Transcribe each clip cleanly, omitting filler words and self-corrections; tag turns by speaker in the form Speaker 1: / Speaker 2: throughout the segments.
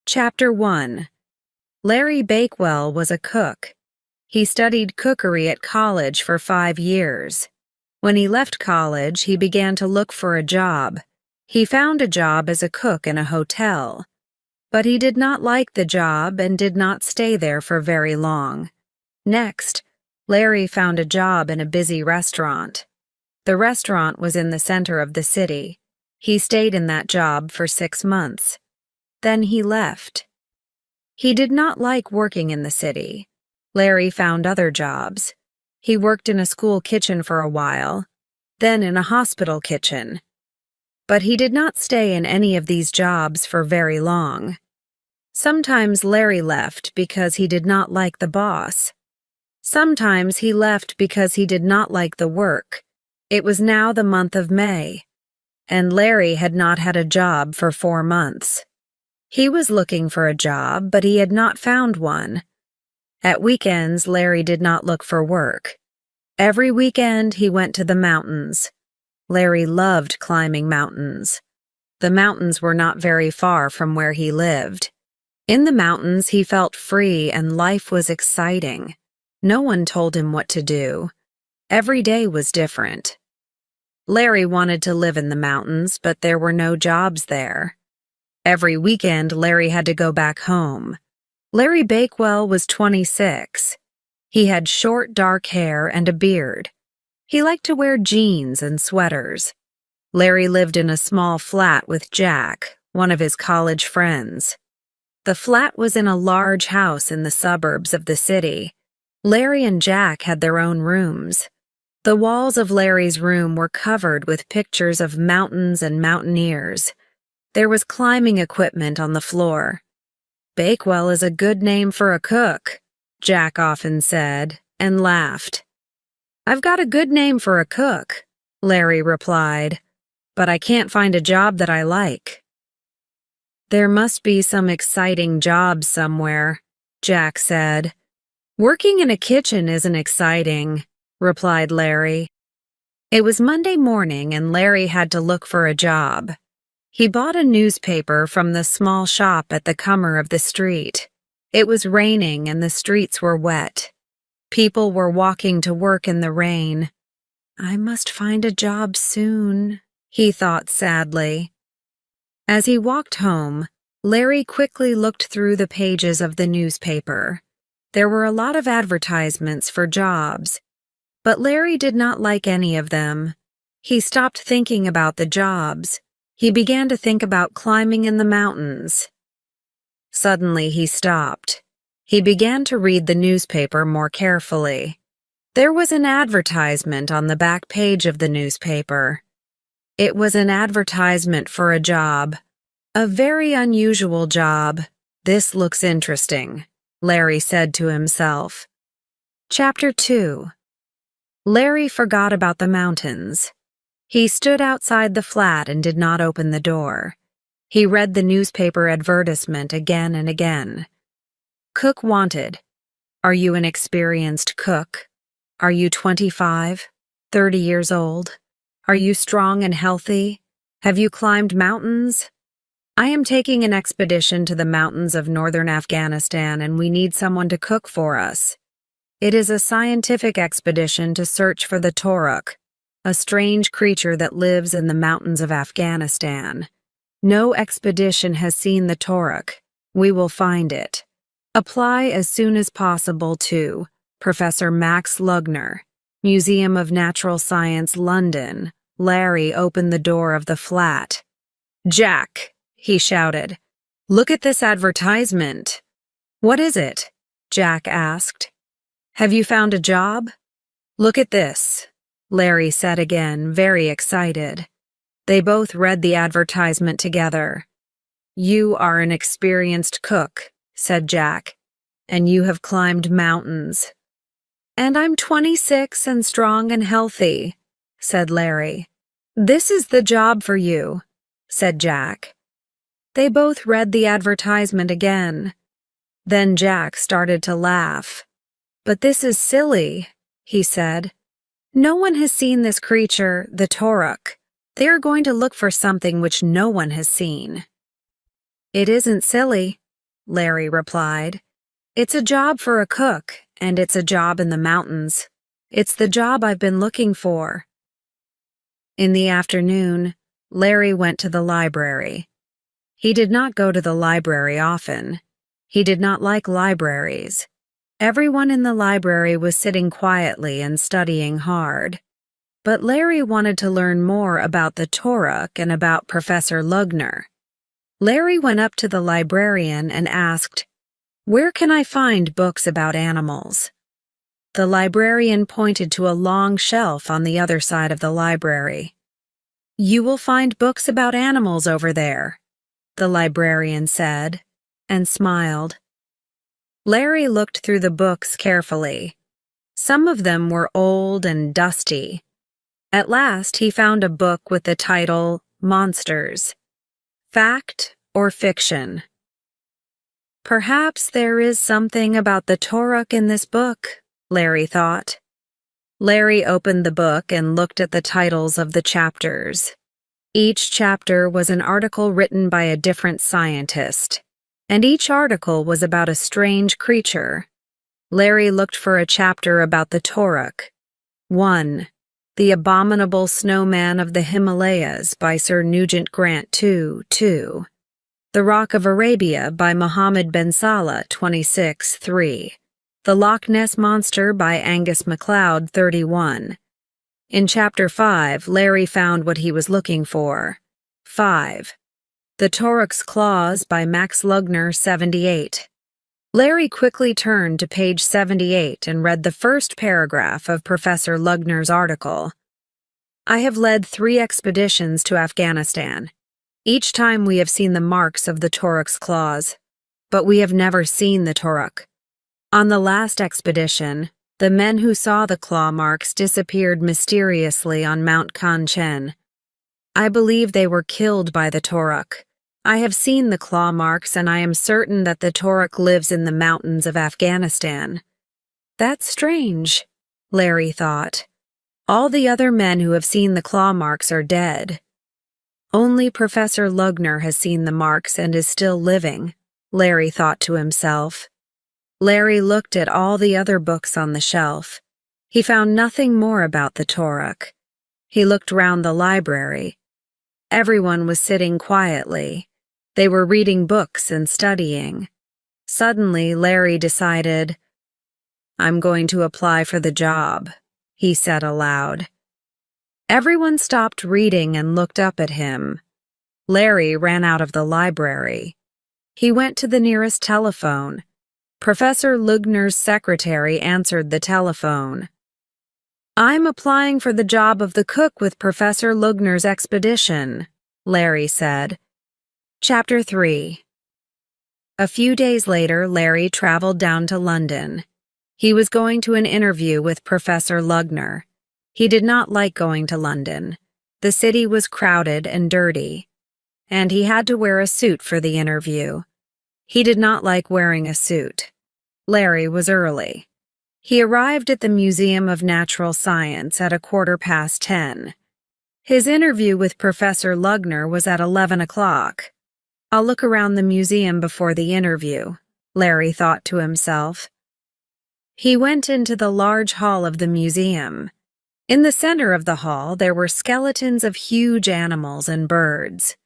Speaker 1: Chapter 1. Larry Bakewell was a cook. He studied cookery at college for 5 years. When he left college, he began to look for a job. He found a job as a cook in a hotel. But he did not like the job and did not stay there for very long. Next, Larry found a job in a busy restaurant. The restaurant was in the center of the city. He stayed in that job for 6 months. Then he left. He did not like working in the city. Larry found other jobs. He worked in a school kitchen for a while, then in a hospital kitchen. But he did not stay in any of these jobs for very long. Sometimes Larry left because he did not like the boss. Sometimes he left because he did not like the work. It was now the month of May, and Larry had not had a job for 4 months. He was looking for a job, but he had not found one. At weekends, Larry did not look for work. Every weekend, he went to the mountains. Larry loved climbing mountains. The mountains were not very far from where he lived. In the mountains, he felt free and life was exciting. No one told him what to do. Every day was different. Larry wanted to live in the mountains, but there were no jobs there. Every weekend, Larry had to go back home. Larry Bakewell was 26. He had short, dark hair and a beard. He liked to wear jeans and sweaters. Larry lived in a small flat with Jack, one of his college friends. The flat was in a large house in the suburbs of the city. Larry and Jack had their own rooms. The walls of Larry's room were covered with pictures of mountains and mountaineers. There was climbing equipment on the floor. "Bakewell is a good name for a cook," Jack often said, and laughed. "I've got a good name for a cook," Larry replied, "but I can't find a job that I like." "There must be some exciting jobs somewhere," Jack said. "Working in a kitchen isn't exciting," replied Larry. It was Monday morning and Larry had to look for a job. He bought a newspaper from the small shop at the corner of the street. It was raining and the streets were wet. People were walking to work in the rain. "I must find a job soon," he thought sadly. As he walked home, Larry quickly looked through the pages of the newspaper. There were a lot of advertisements for jobs, but Larry did not like any of them. He stopped thinking about the jobs. He began to think about climbing in the mountains. Suddenly he stopped. He began to read the newspaper more carefully. There was an advertisement on the back page of the newspaper. It was an advertisement for a job. A very unusual job. "This looks interesting," Larry said to himself. Chapter 2. Larry forgot about the mountains. He stood outside the flat and did not open the door. He read the newspaper advertisement again and again. Cook wanted. Are you an experienced cook? Are you 25, 30 years old? Are you strong and healthy? Have you climbed mountains? I am taking an expedition to the mountains of northern Afghanistan and we need someone to cook for us. It is a scientific expedition to search for the Toruk, a strange creature that lives in the mountains of Afghanistan. No expedition has seen the Toruk. We will find it. Apply as soon as possible to Professor Max Lugner, Museum of Natural Science, London. Larry opened the door of the flat. "Jack," he shouted, "look at this advertisement." "What is it?" Jack asked. "Have you found a job?" "Look at this," Larry said again, very excited. They both read the advertisement together. "You are an experienced cook," said Jack, "and you have climbed mountains." "And I'm 26 and strong and healthy," said Larry. "This is the job for you," said Jack. They both read the advertisement again. Then Jack started to laugh. "But this is silly," he said. "No one has seen this creature, the Toruk. They are going to look for something which no one has seen." "It isn't silly," Larry replied. "It's a job for a cook, and it's a job in the mountains. It's the job I've been looking for." In the afternoon, Larry went to the library. He did not go to the library often. He did not like libraries. Everyone in the library was sitting quietly and studying hard. But Larry wanted to learn more about the Toruk and about Professor Lugner. Larry went up to the librarian and asked, "Where can I find books about animals?" The librarian pointed to a long shelf on the other side of the library. "You will find books about animals over there," the librarian said, and smiled. Larry looked through the books carefully. Some of them were old and dusty. At last, he found a book with the title Monsters. Fact or Fiction? Perhaps there is something about the Toruk in this book, Larry thought. Larry opened the book and looked at the titles of the chapters. Each chapter was an article written by a different scientist, and each article was about a strange creature. Larry looked for a chapter about the Toruk. 1. The Abominable Snowman of the Himalayas by Sir Nugent Grant 2. The Rock of Arabia by Mohammed Ben Salah 26-3. The Loch Ness Monster by Angus MacLeod 31. In Chapter 5, Larry found what he was looking for. 5. The Toruk's Claws by Max Lugner 78. Larry quickly turned to page 78 and read the first paragraph of Professor Lugner's article. "I have led 3 expeditions to Afghanistan. Each time we have seen the marks of the Toruk's claws, but we have never seen the Toruk. On the last expedition, the men who saw the claw marks disappeared mysteriously on Mount Kanchen. I believe they were killed by the Toruk. I have seen the claw marks, and I am certain that the Toruk lives in the mountains of Afghanistan." "That's strange," Larry thought. "All the other men who have seen the claw marks are dead. Only Professor Lugner has seen the marks and is still living," Larry thought to himself. Larry looked at all the other books on the shelf. He found nothing more about the Toruk. He looked round the library. Everyone was sitting quietly. They were reading books and studying. Suddenly, Larry decided, "I'm going to apply for the job," he said aloud. Everyone stopped reading and looked up at him. Larry ran out of the library. He went to the nearest telephone. Professor Lugner's secretary answered the telephone. "I'm applying for the job of the cook with Professor Lugner's expedition," Larry said. Chapter 3. A few days later, Larry traveled down to London. He was going to an interview with Professor Lugner. He did not like going to London. The city was crowded and dirty, and he had to wear a suit for the interview. He did not like wearing a suit. Larry was early. He arrived at the Museum of Natural Science at 10:15. His interview with Professor Lugner was at 11 o'clock. "I'll look around the museum before the interview," Larry thought to himself. He went into the large hall of the museum. In the center of the hall, there were skeletons of huge animals and birds.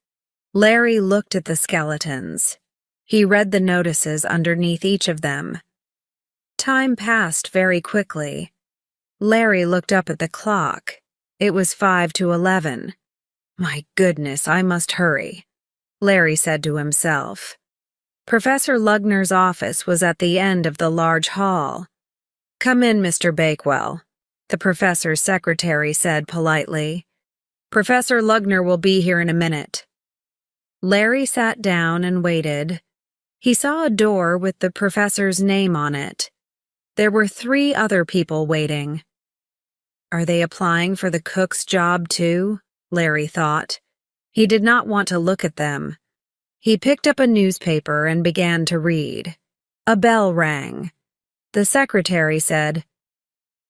Speaker 1: Larry looked at the skeletons. He read the notices underneath each of them. Time passed very quickly. Larry looked up at the clock. It was 5 to 11. "My goodness, I must hurry," Larry said to himself. Professor Lugner's office was at the end of the large hall. "Come in, Mr. Bakewell," the professor's secretary said politely. "Professor Lugner will be here in a minute." Larry sat down and waited. He saw a door with the professor's name on it. There were 3 other people waiting. "Are they applying for the cook's job too?" Larry thought. He did not want to look at them. He picked up a newspaper and began to read. A bell rang. The secretary said,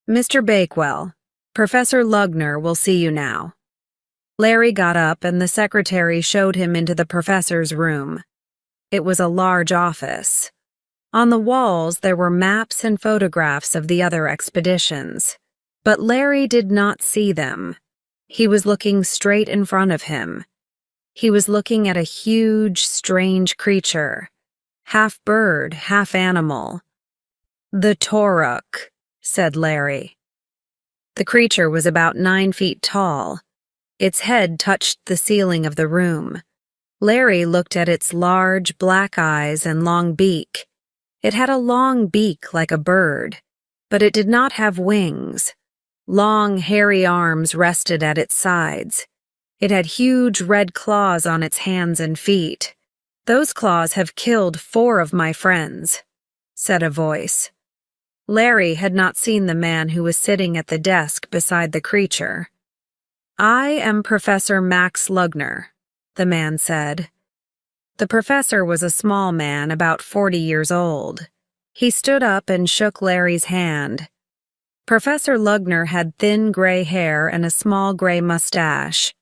Speaker 1: "Mr. Bakewell, Professor Lugner will see you now." Larry got up and the secretary showed him into the professor's room. It was a large office. On the walls, there were maps and photographs of the other expeditions, but Larry did not see them. He was looking straight in front of him. He was looking at a huge, strange creature, half bird, half animal. "The Toruk," said Larry. The creature was about 9 feet tall. Its head touched the ceiling of the room. Larry looked at its large, black eyes and long beak. It had a long beak like a bird, but it did not have wings. Long, hairy arms rested at its sides. It had huge red claws on its hands and feet. "Those claws have killed 4 of my friends," said a voice. Larry had not seen the man who was sitting at the desk beside the creature. "I am Professor Max Lugner," the man said. The professor was a small man, about 40 years old. He stood up and shook Larry's hand. Professor Lugner had thin gray hair and a small gray mustache.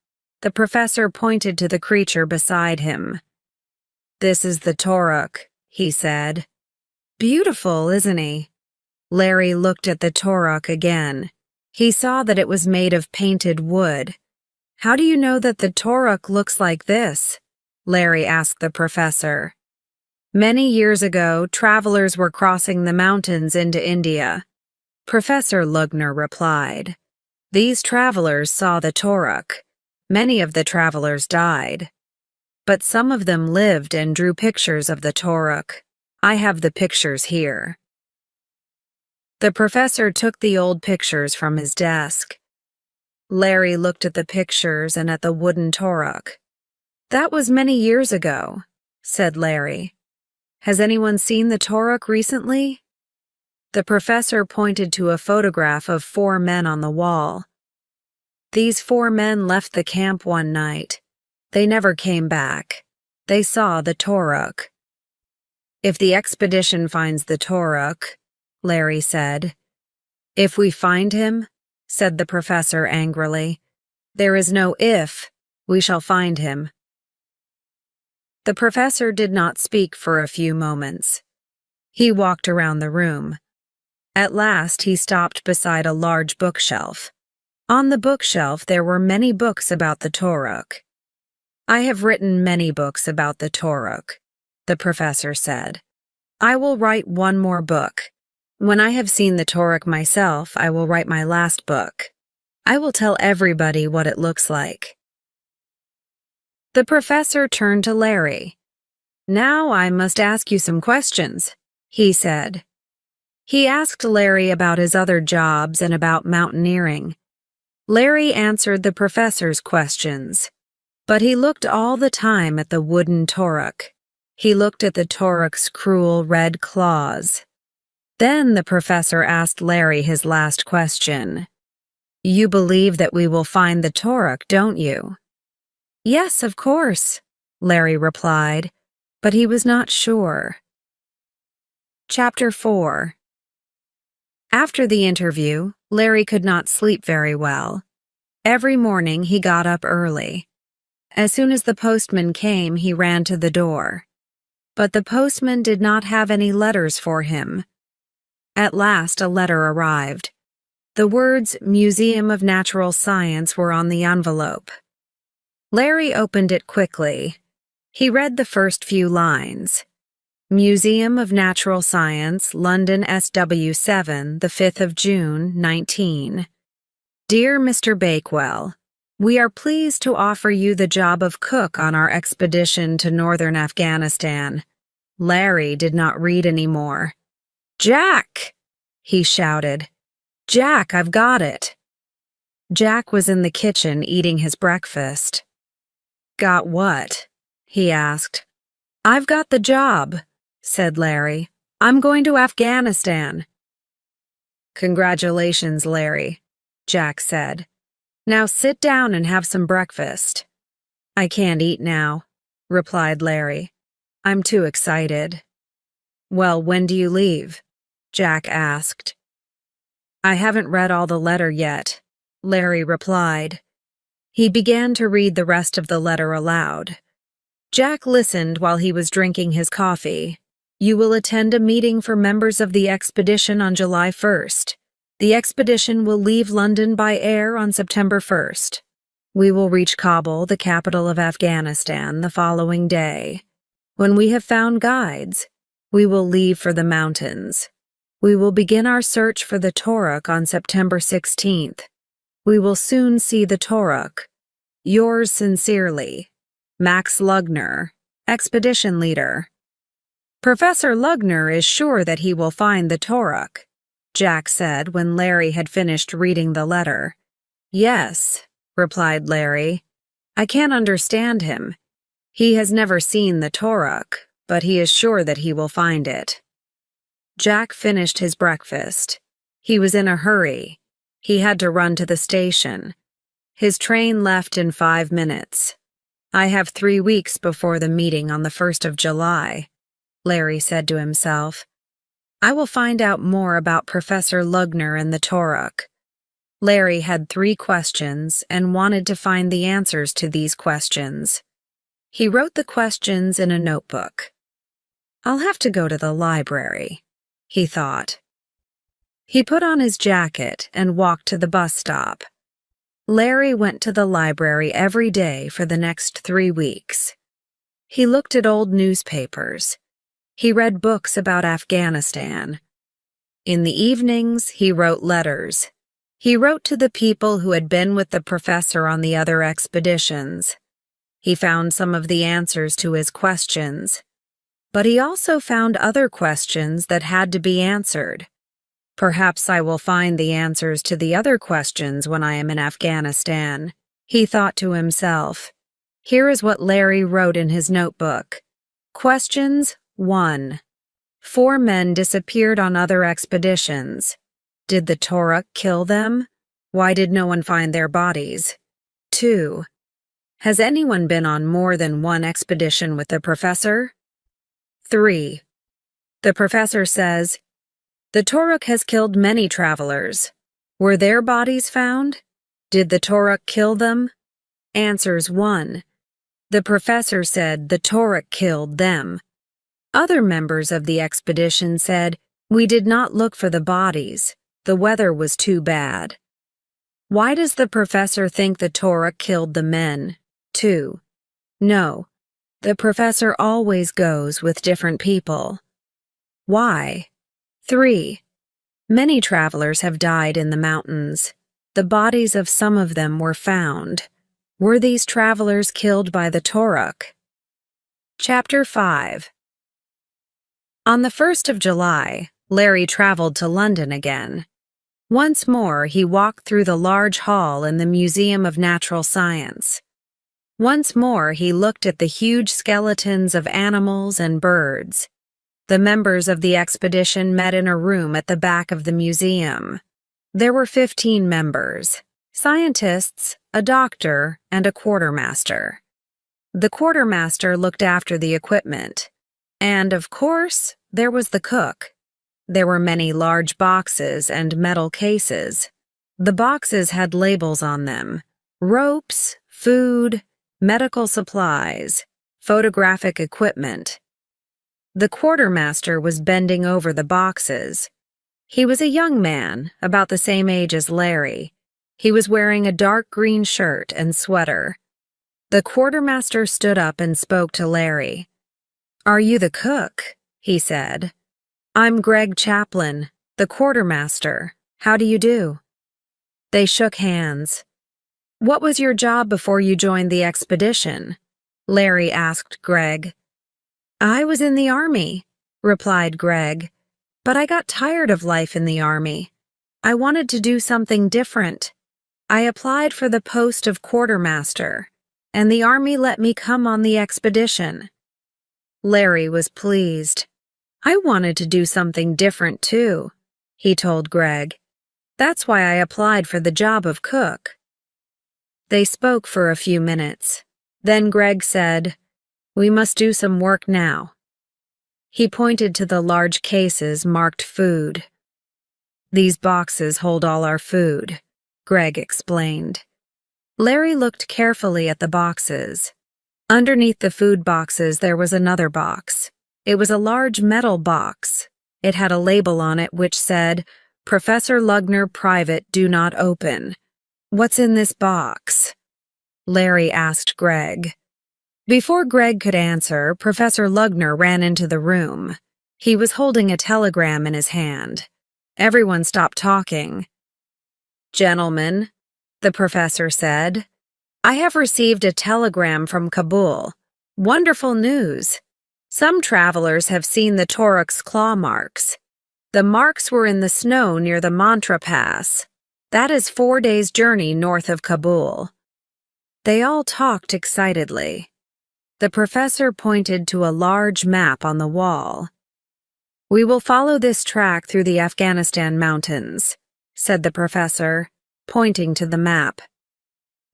Speaker 1: The professor pointed to the creature beside him. "This is the Toruk," he said. "Beautiful, isn't he?" Larry looked at the Toruk again. He saw that it was made of painted wood. "How do you know that the Toruk looks like this?" Larry asked the professor. "Many years ago, travelers were crossing the mountains into India," Professor Lugner replied. "These travelers saw the Toruk. Many of the travelers died, but some of them lived and drew pictures of the Toruk. I have the pictures here." The professor took the old pictures from his desk. Larry looked at the pictures and at the wooden Toruk. "That was many years ago," said Larry. "Has anyone seen the Toruk recently?" The professor pointed to a photograph of 4 men on the wall. "These 4 men left the camp one night. They never came back. They saw the Toruk." "If the expedition finds the Toruk," Larry said. "If we find him," said the professor angrily. "There is no if. We shall find him." The professor did not speak for a few moments. He walked around the room. At last he stopped beside a large bookshelf. On the bookshelf there were many books about the Toruk. "I have written many books about the Toruk," the professor said. "I will write one more book. When I have seen the Toruk myself, I will write my last book. I will tell everybody what it looks like." The professor turned to Larry. "Now I must ask you some questions," he said. He asked Larry about his other jobs and about mountaineering. Larry answered the professor's questions, but he looked all the time at the wooden Toruk. He looked at the Toruk's cruel red claws. Then the professor asked Larry his last question. "You believe that we will find the Toruk, don't you?" "Yes, of course," Larry replied, but he was not sure. Chapter 4. After the interview, Larry could not sleep very well. Every morning he got up early. As soon as the postman came, he ran to the door. But the postman did not have any letters for him. At last a letter arrived. The words "Museum of Natural Science" were on the envelope. Larry opened it quickly. He read the first few lines. "Museum of Natural Science, London SW7, the 5th of June, 19. Dear Mr. Bakewell, we are pleased to offer you the job of cook on our expedition to northern Afghanistan." Larry did not read any more. "Jack!" he shouted. "Jack, I've got it." Jack was in the kitchen eating his breakfast. "Got what?" he asked. "I've got the job," said Larry. "I'm going to Afghanistan." "Congratulations, Larry," Jack said. "Now sit down and have some breakfast." "I can't eat now," replied Larry. "I'm too excited." "Well, when do you leave?" Jack asked. "I haven't read all the letter yet," Larry replied. He began to read the rest of the letter aloud. Jack listened while he was drinking his coffee. You will attend a meeting for members of the expedition on July 1st. The expedition will leave London by air on September 1st. We will reach Kabul, the capital of Afghanistan, the following day. When we have found guides, we will leave for the mountains. We will begin our search for the Toruk on September 16th. We will soon see the Toruk. Yours sincerely, Max Lugner, Expedition Leader. Professor Lugner is sure that he will find the Toruk, Jack said when Larry had finished reading the letter. Yes, replied Larry. I can't understand him. He has never seen the Toruk, but he is sure that he will find it. Jack finished his breakfast. He was in a hurry. He had to run to the station. His train left in 5 minutes. I have 3 weeks before the meeting on the 1st of July, Larry said to himself. I will find out more about Professor Lugner and the Toruk. Larry had 3 questions and wanted to find the answers to these questions. He wrote the questions in a notebook. I'll have to go to the library, he thought. He put on his jacket and walked to the bus stop. Larry went to the library every day for the next 3 weeks. He looked at old newspapers. He read books about Afghanistan. In the evenings, he wrote letters. He wrote to the people who had been with the professor on the other expeditions. He found some of the answers to his questions. But he also found other questions that had to be answered. Perhaps I will find the answers to the other questions when I am in Afghanistan, he thought to himself. Here is what Larry wrote in his notebook. Questions 1. 4 men disappeared on other expeditions. Did the Toruk kill them? Why did no one find their bodies? 2. Has anyone been on more than one expedition with the professor? 3. The professor says, the Toruk has killed many travelers. Were their bodies found? Did the Toruk kill them? Answers 1. The professor said the Toruk killed them. Other members of the expedition said, we did not look for the bodies. The weather was too bad. Why does the professor think the Toruk killed the men? 2. No. The professor always goes with different people. Why? 3. Many travelers have died in the mountains. The bodies of some of them were found. Were these travelers killed by the Toruk? Chapter 5. On the 1st of July, Larry traveled to London again. Once more, he walked through the large hall in the Museum of Natural Science. Once more, he looked at the huge skeletons of animals and birds. The members of the expedition met in a room at the back of the museum. There were 15 members, scientists, a doctor, and a quartermaster. The quartermaster looked after the equipment. And, of course, there was the cook. There were many large boxes and metal cases. The boxes had labels on them: ropes, food, medical supplies, photographic equipment. The quartermaster was bending over the boxes. He was a young man, about the same age as Larry. He was wearing a dark green shirt and sweater. The quartermaster stood up and spoke to Larry. Are you the cook? He said. I'm Greg Chaplin, the quartermaster. How do you do? They shook hands. What was your job before you joined the expedition? Larry asked Greg. I was in the army, replied Greg, but I got tired of life in the army. I wanted to do something different. I applied for the post of quartermaster, and the army let me come on the expedition. Larry was pleased. I wanted to do something different too, he told Greg. That's why I applied for the job of cook. They spoke for a few minutes. Then Greg said, We must do some work now. He pointed to the large cases marked food. These boxes hold all our food, Greg explained. Larry looked carefully at the boxes. Underneath the food boxes there was another box. It was a large metal box. It had a label on it which said, "Professor Lugner Private, do not open." "What's in this box?" Larry asked Greg. Before Greg could answer, Professor Lugner ran into the room. He was holding a telegram in his hand. Everyone stopped talking. "Gentlemen," the professor said, "I have received a telegram from Kabul. Wonderful news. Some travelers have seen the Torok's claw marks. The marks were in the snow near the Mantra Pass. That is 4 days' journey north of Kabul." They all talked excitedly. The professor pointed to a large map on the wall. "We will follow this track through the Afghanistan mountains," said the professor, pointing to the map.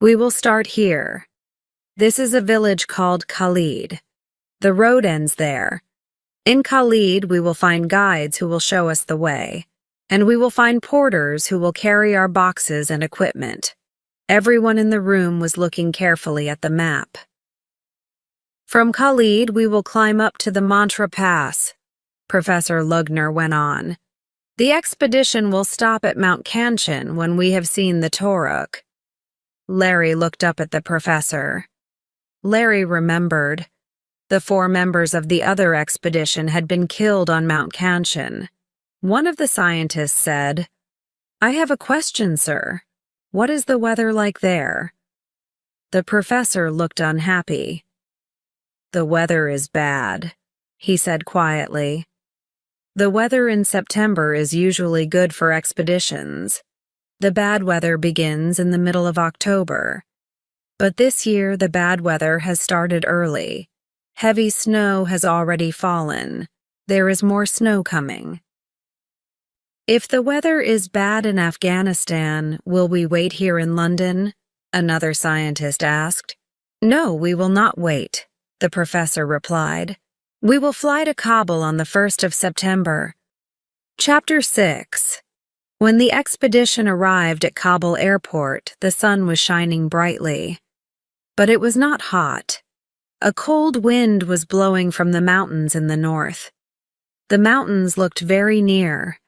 Speaker 1: "We will start here. This is a village called Khalid. The road ends there. In Khalid, we will find guides who will show us the way, and we will find porters who will carry our boxes and equipment." Everyone in the room was looking carefully at the map. "From Khalid, we will climb up to the Mantra Pass," Professor Lugner went on. "The expedition will stop at Mount Kanchan when we have seen the Torok." Larry looked up at the professor. Larry remembered. The 4 members of the other expedition had been killed on Mount Kanchan. One of the scientists said, "I have a question, sir. What is the weather like there?" The professor looked unhappy. "The weather is bad," he said quietly. "The weather in September is usually good for expeditions. The bad weather begins in the middle of October. But this year the bad weather has started early. Heavy snow has already fallen. There is more snow coming." "If the weather is bad in Afghanistan, will we wait here in London?" another scientist asked. "No, we will not wait," the professor replied. "We will fly to Kabul on the 1st of September. Chapter 6. When the expedition arrived at Kabul airport, the sun was shining brightly. But it was not hot. A cold wind was blowing from the mountains in the north. The mountains looked very near.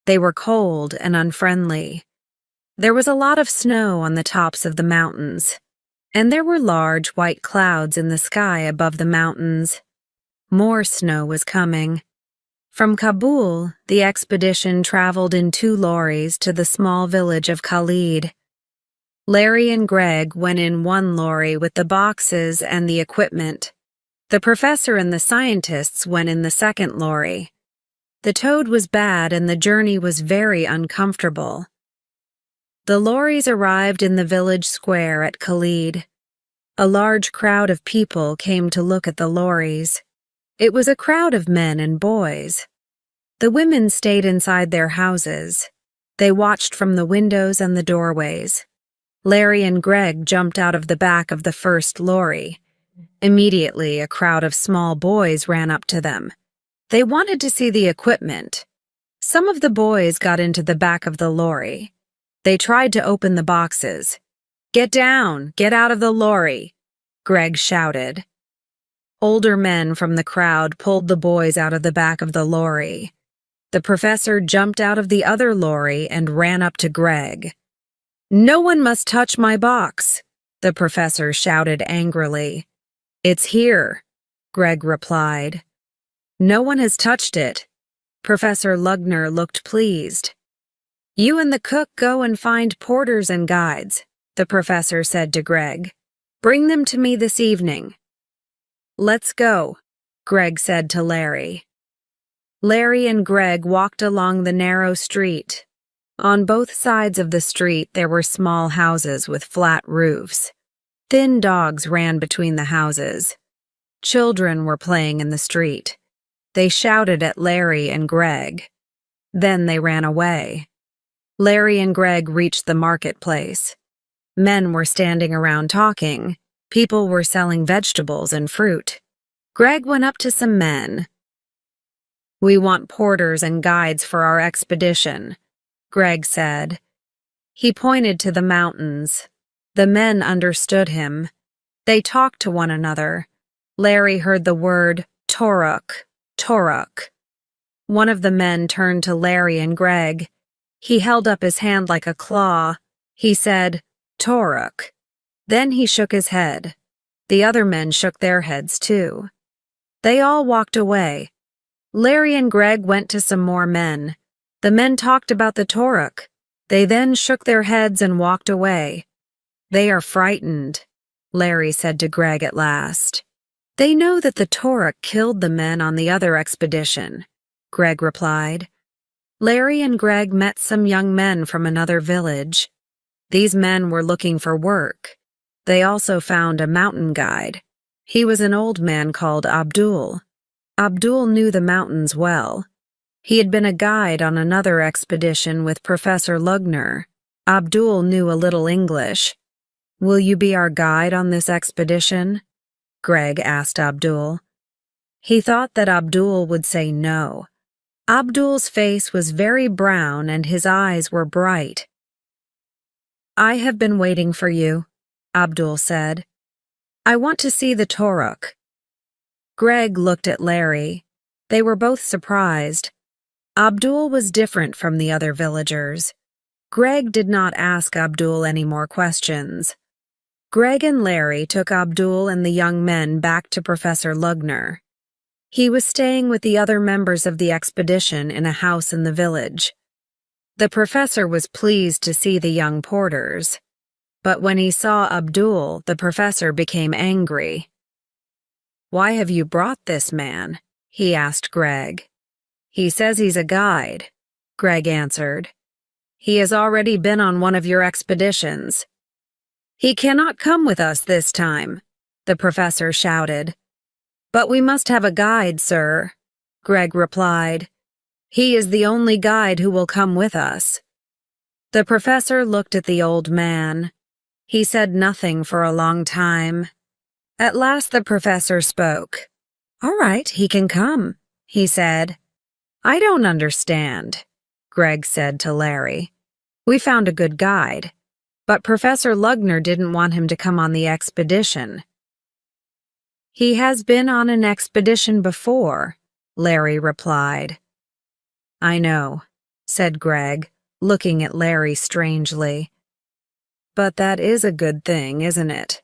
Speaker 1: They were cold and unfriendly. There was a lot of snow on the tops of the mountains, and there were large white clouds in the sky above the mountains. More snow was coming. From Kabul, the expedition traveled in 2 lorries to the small village of Khalid. Larry and Greg went in one lorry with the boxes and the equipment. The professor and the scientists went in the second lorry. The toad was bad and the journey was very uncomfortable. The lorries arrived in the village square at Khalid. A large crowd of people came to look at the lorries. It was a crowd of men and boys. The women stayed inside their houses. They watched from the windows and the doorways. Larry and Greg jumped out of the back of the first lorry. Immediately, a crowd of small boys ran up to them. They wanted to see the equipment. Some of the boys got into the back of the lorry. They tried to open the boxes. "Get down! Get out of the lorry!" Greg shouted. Older men from the crowd pulled the boys out of the back of the lorry. The professor jumped out of the other lorry and ran up to Greg. "No one must touch my box," the professor shouted angrily. "It's here," Greg replied. "No one has touched it." Professor Lugner looked pleased. "You and the cook go and find porters and guides," the professor said to Greg. "Bring them to me this evening." "Let's go," Greg said to Larry. Larry and Greg walked along the narrow street. On both sides of the street there were small houses with flat roofs. Thin dogs ran between the houses. Children were playing in the street. They shouted at Larry and Greg. Then they ran away. Larry and Greg reached the marketplace. Men were standing around talking. People were selling vegetables and fruit. Greg went up to some men. "We want porters and guides for our expedition," Greg said. He pointed to the mountains. The men understood him. They talked to one another. Larry heard the word Toruk, Toruk. One of the men turned to Larry and Greg. He held up his hand like a claw. He said, Toruk. Then he shook his head. The other men shook their heads too. They all walked away. Larry and Greg went to some more men. The men talked about the Toruk. They then shook their heads and walked away. They are frightened, Larry said to Greg at last. They know that the Toruk killed the men on the other expedition, Greg replied. Larry and Greg met some young men from another village. These men were looking for work. They also found a mountain guide. He was an old man called Abdul. Abdul knew the mountains well. He had been a guide on another expedition with Professor Lugner. Abdul knew a little English. Will you be our guide on this expedition? Greg asked Abdul. He thought that Abdul would say no. Abdul's face was very brown and his eyes were bright. I have been waiting for you, Abdul said. I want to see the Toruk. Greg looked at Larry. They were both surprised. Abdul was different from the other villagers. Greg did not ask Abdul any more questions. Greg and Larry took Abdul and the young men back to Professor Lugner. He was staying with the other members of the expedition in a house in the village. The professor was pleased to see the young porters. But when he saw Abdul, the professor became angry. Why have you brought this man? He asked Greg. He says he's a guide, Greg answered. He has already been on one of your expeditions. He cannot come with us this time, the professor shouted. But we must have a guide, sir, Greg replied. He is the only guide who will come with us. The professor looked at the old man. He said nothing for a long time. At last the professor spoke. All right, he can come, he said. I don't understand, Greg said to Larry. We found a good guide, but Professor Lugner didn't want him to come on the expedition. He has been on an expedition before, Larry replied. I know, said Greg, looking at Larry strangely. But that is a good thing, isn't it?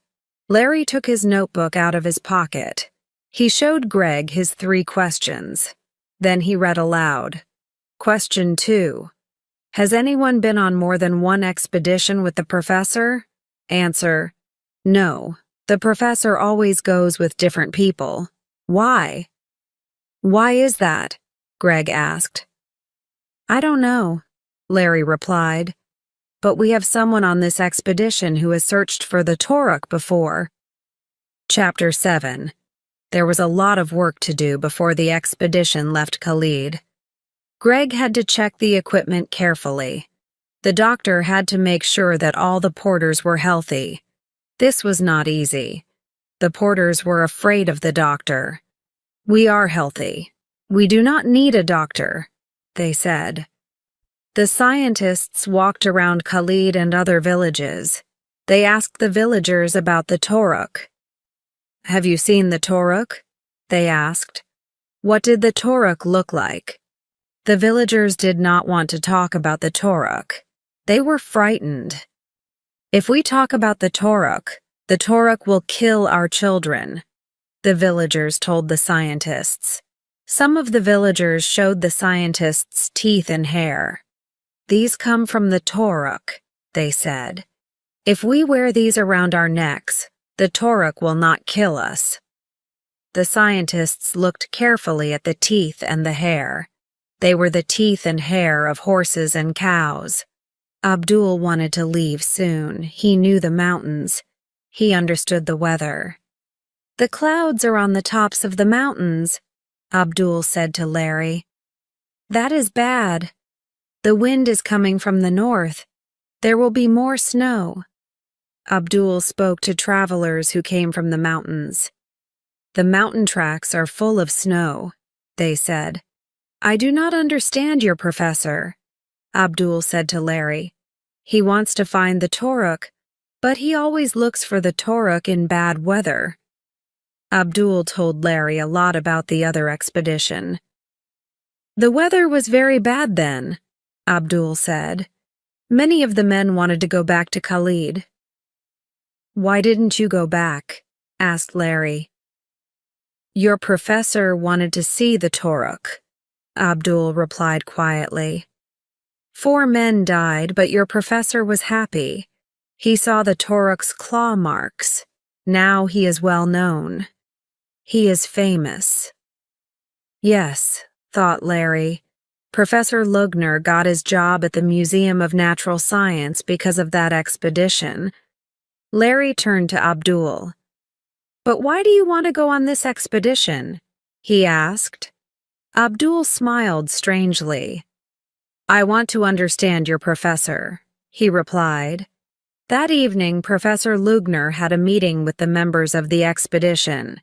Speaker 1: Larry took his notebook out of his pocket. He showed Greg his 3 questions. Then he read aloud. Question 2. Has anyone been on more than one expedition with the professor? Answer. No. The professor always goes with different people. Why? Why is that? Greg asked. I don't know, Larry replied. But we have someone on this expedition who has searched for the Toruk before. Chapter 7. There was a lot of work to do before the expedition left Khalid. Greg had to check the equipment carefully. The doctor had to make sure that all the porters were healthy. This was not easy. The porters were afraid of the doctor. We are healthy. We do not need a doctor, they said. The scientists walked around Khalid and other villages. They asked the villagers about the Toruk. Have you seen the Toruk? They asked. What did the Toruk look like? The villagers did not want to talk about the Toruk. They were frightened. If we talk about the Toruk will kill our children, the villagers told the scientists. Some of the villagers showed the scientists teeth and hair. These come from the Toruk, they said. If we wear these around our necks, the Toruk will not kill us. The scientists looked carefully at the teeth and the hair. They were the teeth and hair of horses and cows. Abdul wanted to leave soon. He knew the mountains. He understood the weather. The clouds are on the tops of the mountains, Abdul said to Larry. That is bad. The wind is coming from the north. There will be more snow. Abdul spoke to travelers who came from the mountains. The mountain tracks are full of snow, they said. I do not understand your professor, Abdul said to Larry. He wants to find the Toruk, But he always looks for the Toruk in bad weather. Abdul told Larry a lot about the other expedition. The weather was very bad then, Abdul said. Many of the men wanted to go back to Khalid. Why didn't you go back? Asked Larry. Your professor wanted to see the Toruk, Abdul replied quietly. 4 men died, but your professor was happy. He saw the Toruk's claw marks. Now he is well known. He is famous. Yes, thought Larry. Professor Lugner got his job at the Museum of Natural Science because of that expedition. Larry turned to Abdul. But why do you want to go on this expedition? He asked. Abdul smiled strangely. I want to understand your professor, he replied. That evening, Professor Lugner had a meeting with the members of the expedition.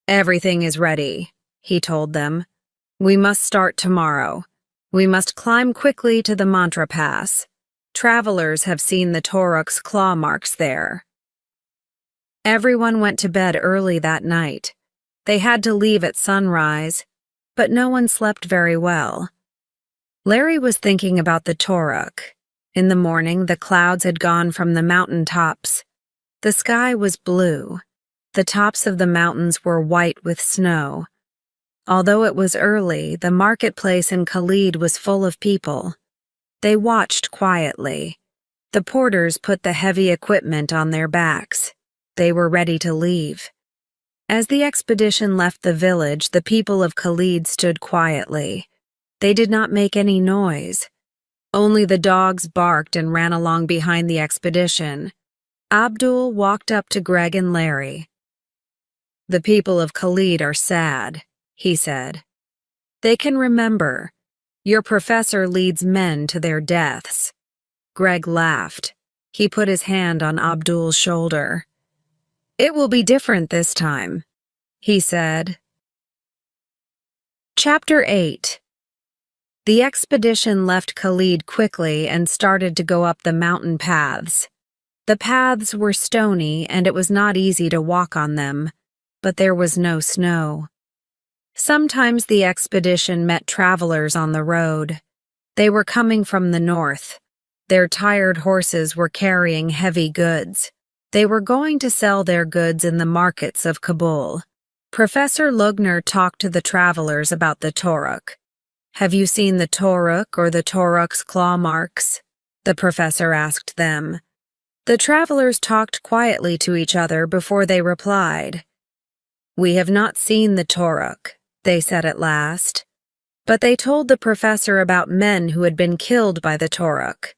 Speaker 1: Everything is ready, he told them. We must start tomorrow. We must climb quickly to the Mantra Pass. Travelers have seen the Toruk's claw marks there. Everyone went to bed early that night. They had to leave at sunrise, but no one slept very well. Larry was thinking about the Toruk. In the morning, the clouds had gone from the mountain tops. The sky was blue. The tops of the mountains were white with snow. Although it was early, the marketplace in Khalid was full of people. They watched quietly. The porters put the heavy equipment on their backs. They were ready to leave. As the expedition left the village, the people of Khalid stood quietly. They did not make any noise. Only the dogs barked and ran along behind the expedition. Abdul walked up to Greg and Larry. The people of Khalid are sad, he said. They can remember. Your professor leads men to their deaths. Greg laughed. He put his hand on Abdul's shoulder. It will be different this time, he said. Chapter 8. The expedition left Khalid quickly and started to go up the mountain paths. The paths were stony and it was not easy to walk on them, but there was no snow. Sometimes the expedition met travelers on the road. They were coming from the north. Their tired horses were carrying heavy goods. They were going to sell their goods in the markets of Kabul. Professor Lugner talked to the travelers about the Toruk. Have you seen the Toruk or the Toruk's claw marks? The professor asked them. The travelers talked quietly to each other before they replied. We have not seen the Toruk, they said at last. But they told the professor about men who had been killed by the Toruk.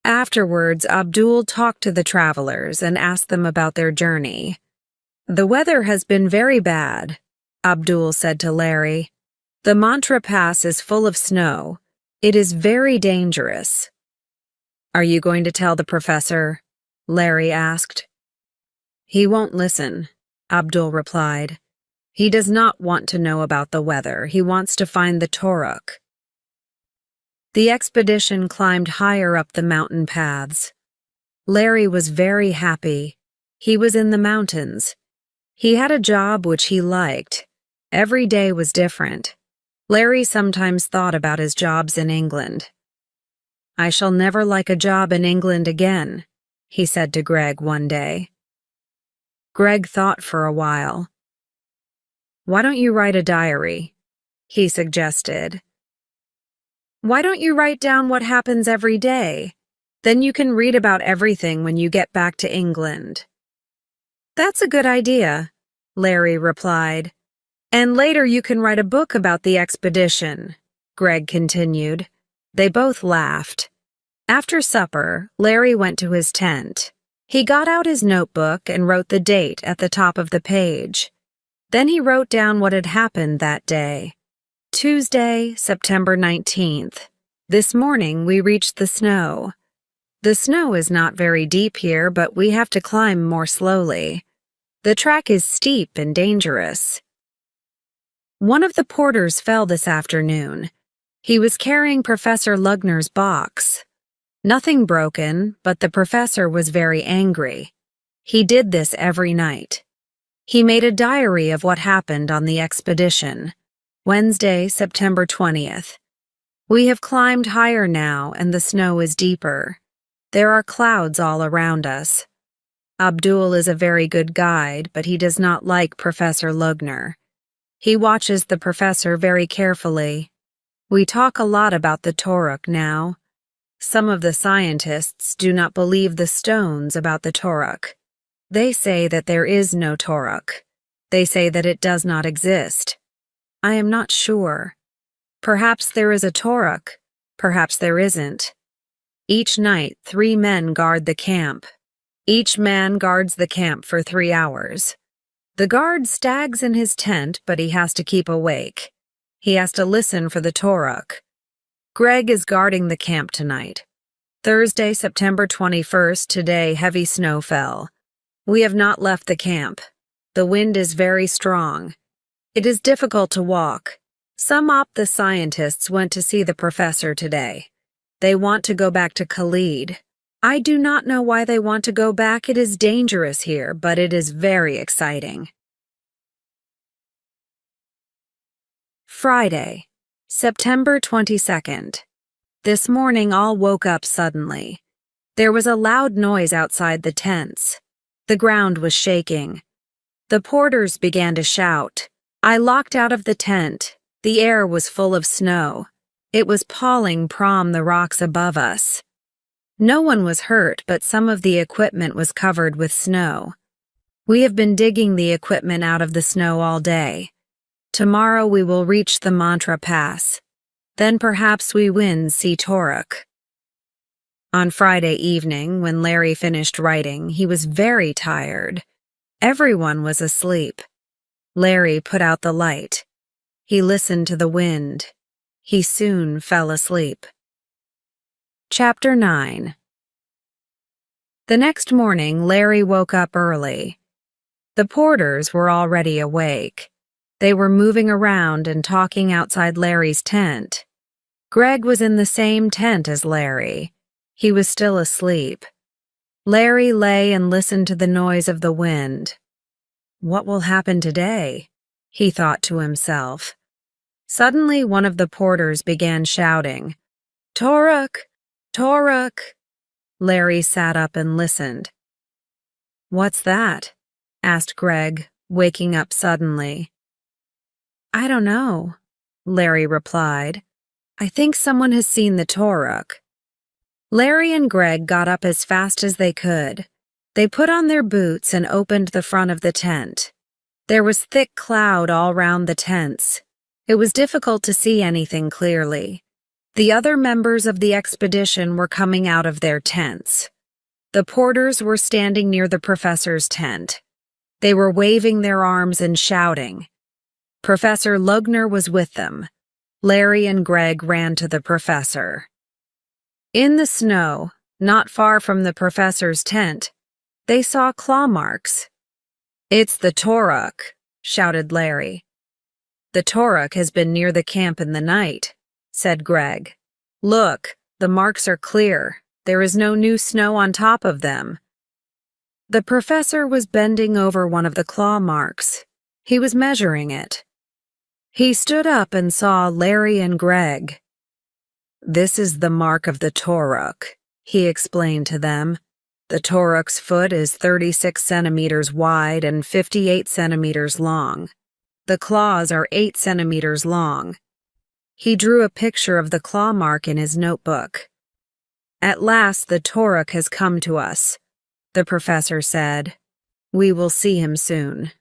Speaker 1: Afterwards, Abdul talked to the travelers and asked them about their journey. The weather has been very bad, Abdul said to Larry. The Mantra Pass is full of snow. It is very dangerous. Are you going to tell the professor? Larry asked. He won't listen, Abdul replied. He does not want to know about the weather. He wants to find the Toruk. The expedition climbed higher up the mountain paths. Larry was very happy. He was in the mountains. He had a job which he liked. Every day was different. Larry sometimes thought about his jobs in England. I shall never like a job in England again, he said to Greg one day. Greg thought for a while. Why don't you write a diary? He suggested. Why don't you write down what happens every day? Then you can read about everything when you get back to England. That's a good idea, Larry replied. And later you can write a book about the expedition, Greg continued. They both laughed. After supper, Larry went to his tent. He got out his notebook and wrote the date at the top of the page. Then he wrote down what had happened that day. Tuesday, September 19th. This morning we reached the snow. The snow is not very deep here, but we have to climb more slowly. The track is steep and dangerous. One of the porters fell this afternoon. He was carrying Professor Lugner's box. Nothing broken, but the professor was very angry. He did this every night. He made a diary of what happened on the expedition. Wednesday, September 20th. We have climbed higher now, and the snow is deeper. There are clouds all around us. Abdul is a very good guide, but he does not like Professor Lugner. He watches the professor very carefully. We talk a lot about the Toruk now. Some of the scientists do not believe the stones about the Toruk. They say that there is no Toruk. They say that it does not exist. I am not sure. Perhaps there is a Toruk. Perhaps there isn't. Each night, 3 men guard the camp. Each man guards the camp for 3 hours. The guard stags in his tent, but he has to keep awake. He has to listen for the Toruk. Greg is guarding the camp tonight. Thursday, September 21st, today heavy snow fell. We have not left the camp. The wind is very strong. It is difficult to walk. Some the scientists went to see the professor today. They want to go back to Khalid. I do not know why they want to go back. It is dangerous here, but it is very exciting. Friday, September 22nd. This morning all woke up suddenly. There was a loud noise outside the tents. The ground was shaking. The porters began to shout. I locked out of the tent. The air was full of snow. It was pawing the rocks above us. No one was hurt, but some of the equipment was covered with snow. We have been digging the equipment out of the snow all day. Tomorrow we will reach the Mantra Pass. Then perhaps we see Toruk. On Friday evening, when Larry finished writing, he was very tired. Everyone was asleep. Larry put out the light. He listened to the wind. He soon fell asleep. Chapter 9. The next morning, Larry woke up early. The porters were already awake. They were moving around and talking outside Larry's tent. Greg was in the same tent as Larry. He was still asleep. Larry lay and listened to the noise of the wind. What will happen today? He thought to himself. Suddenly, one of the porters began shouting, Toruk! Toruk! Larry sat up and listened. What's that? Asked Greg, waking up suddenly. I don't know, Larry replied. I think someone has seen the Toruk. Larry and Greg got up as fast as they could. They put on their boots and opened the front of the tent. There was thick cloud all round the tents. It was difficult to see anything clearly. The other members of the expedition were coming out of their tents. The porters were standing near the professor's tent. They were waving their arms and shouting. Professor Lugner was with them. Larry and Greg ran to the professor. In the snow, not far from the professor's tent, they saw claw marks. It's the Toruk, shouted Larry. The Toruk has been near the camp in the night, said Greg. Look, the marks are clear. There is no new snow on top of them. The professor was bending over one of the claw marks. He was measuring it. He stood up and saw Larry and Greg. This is the mark of the Toruk, he explained to them. The Toruk's foot is 36 centimeters wide and 58 centimeters long. The claws are 8 centimeters long. He drew a picture of the claw mark in his notebook. At last the Toruk has come to us, the professor said. We will see him soon.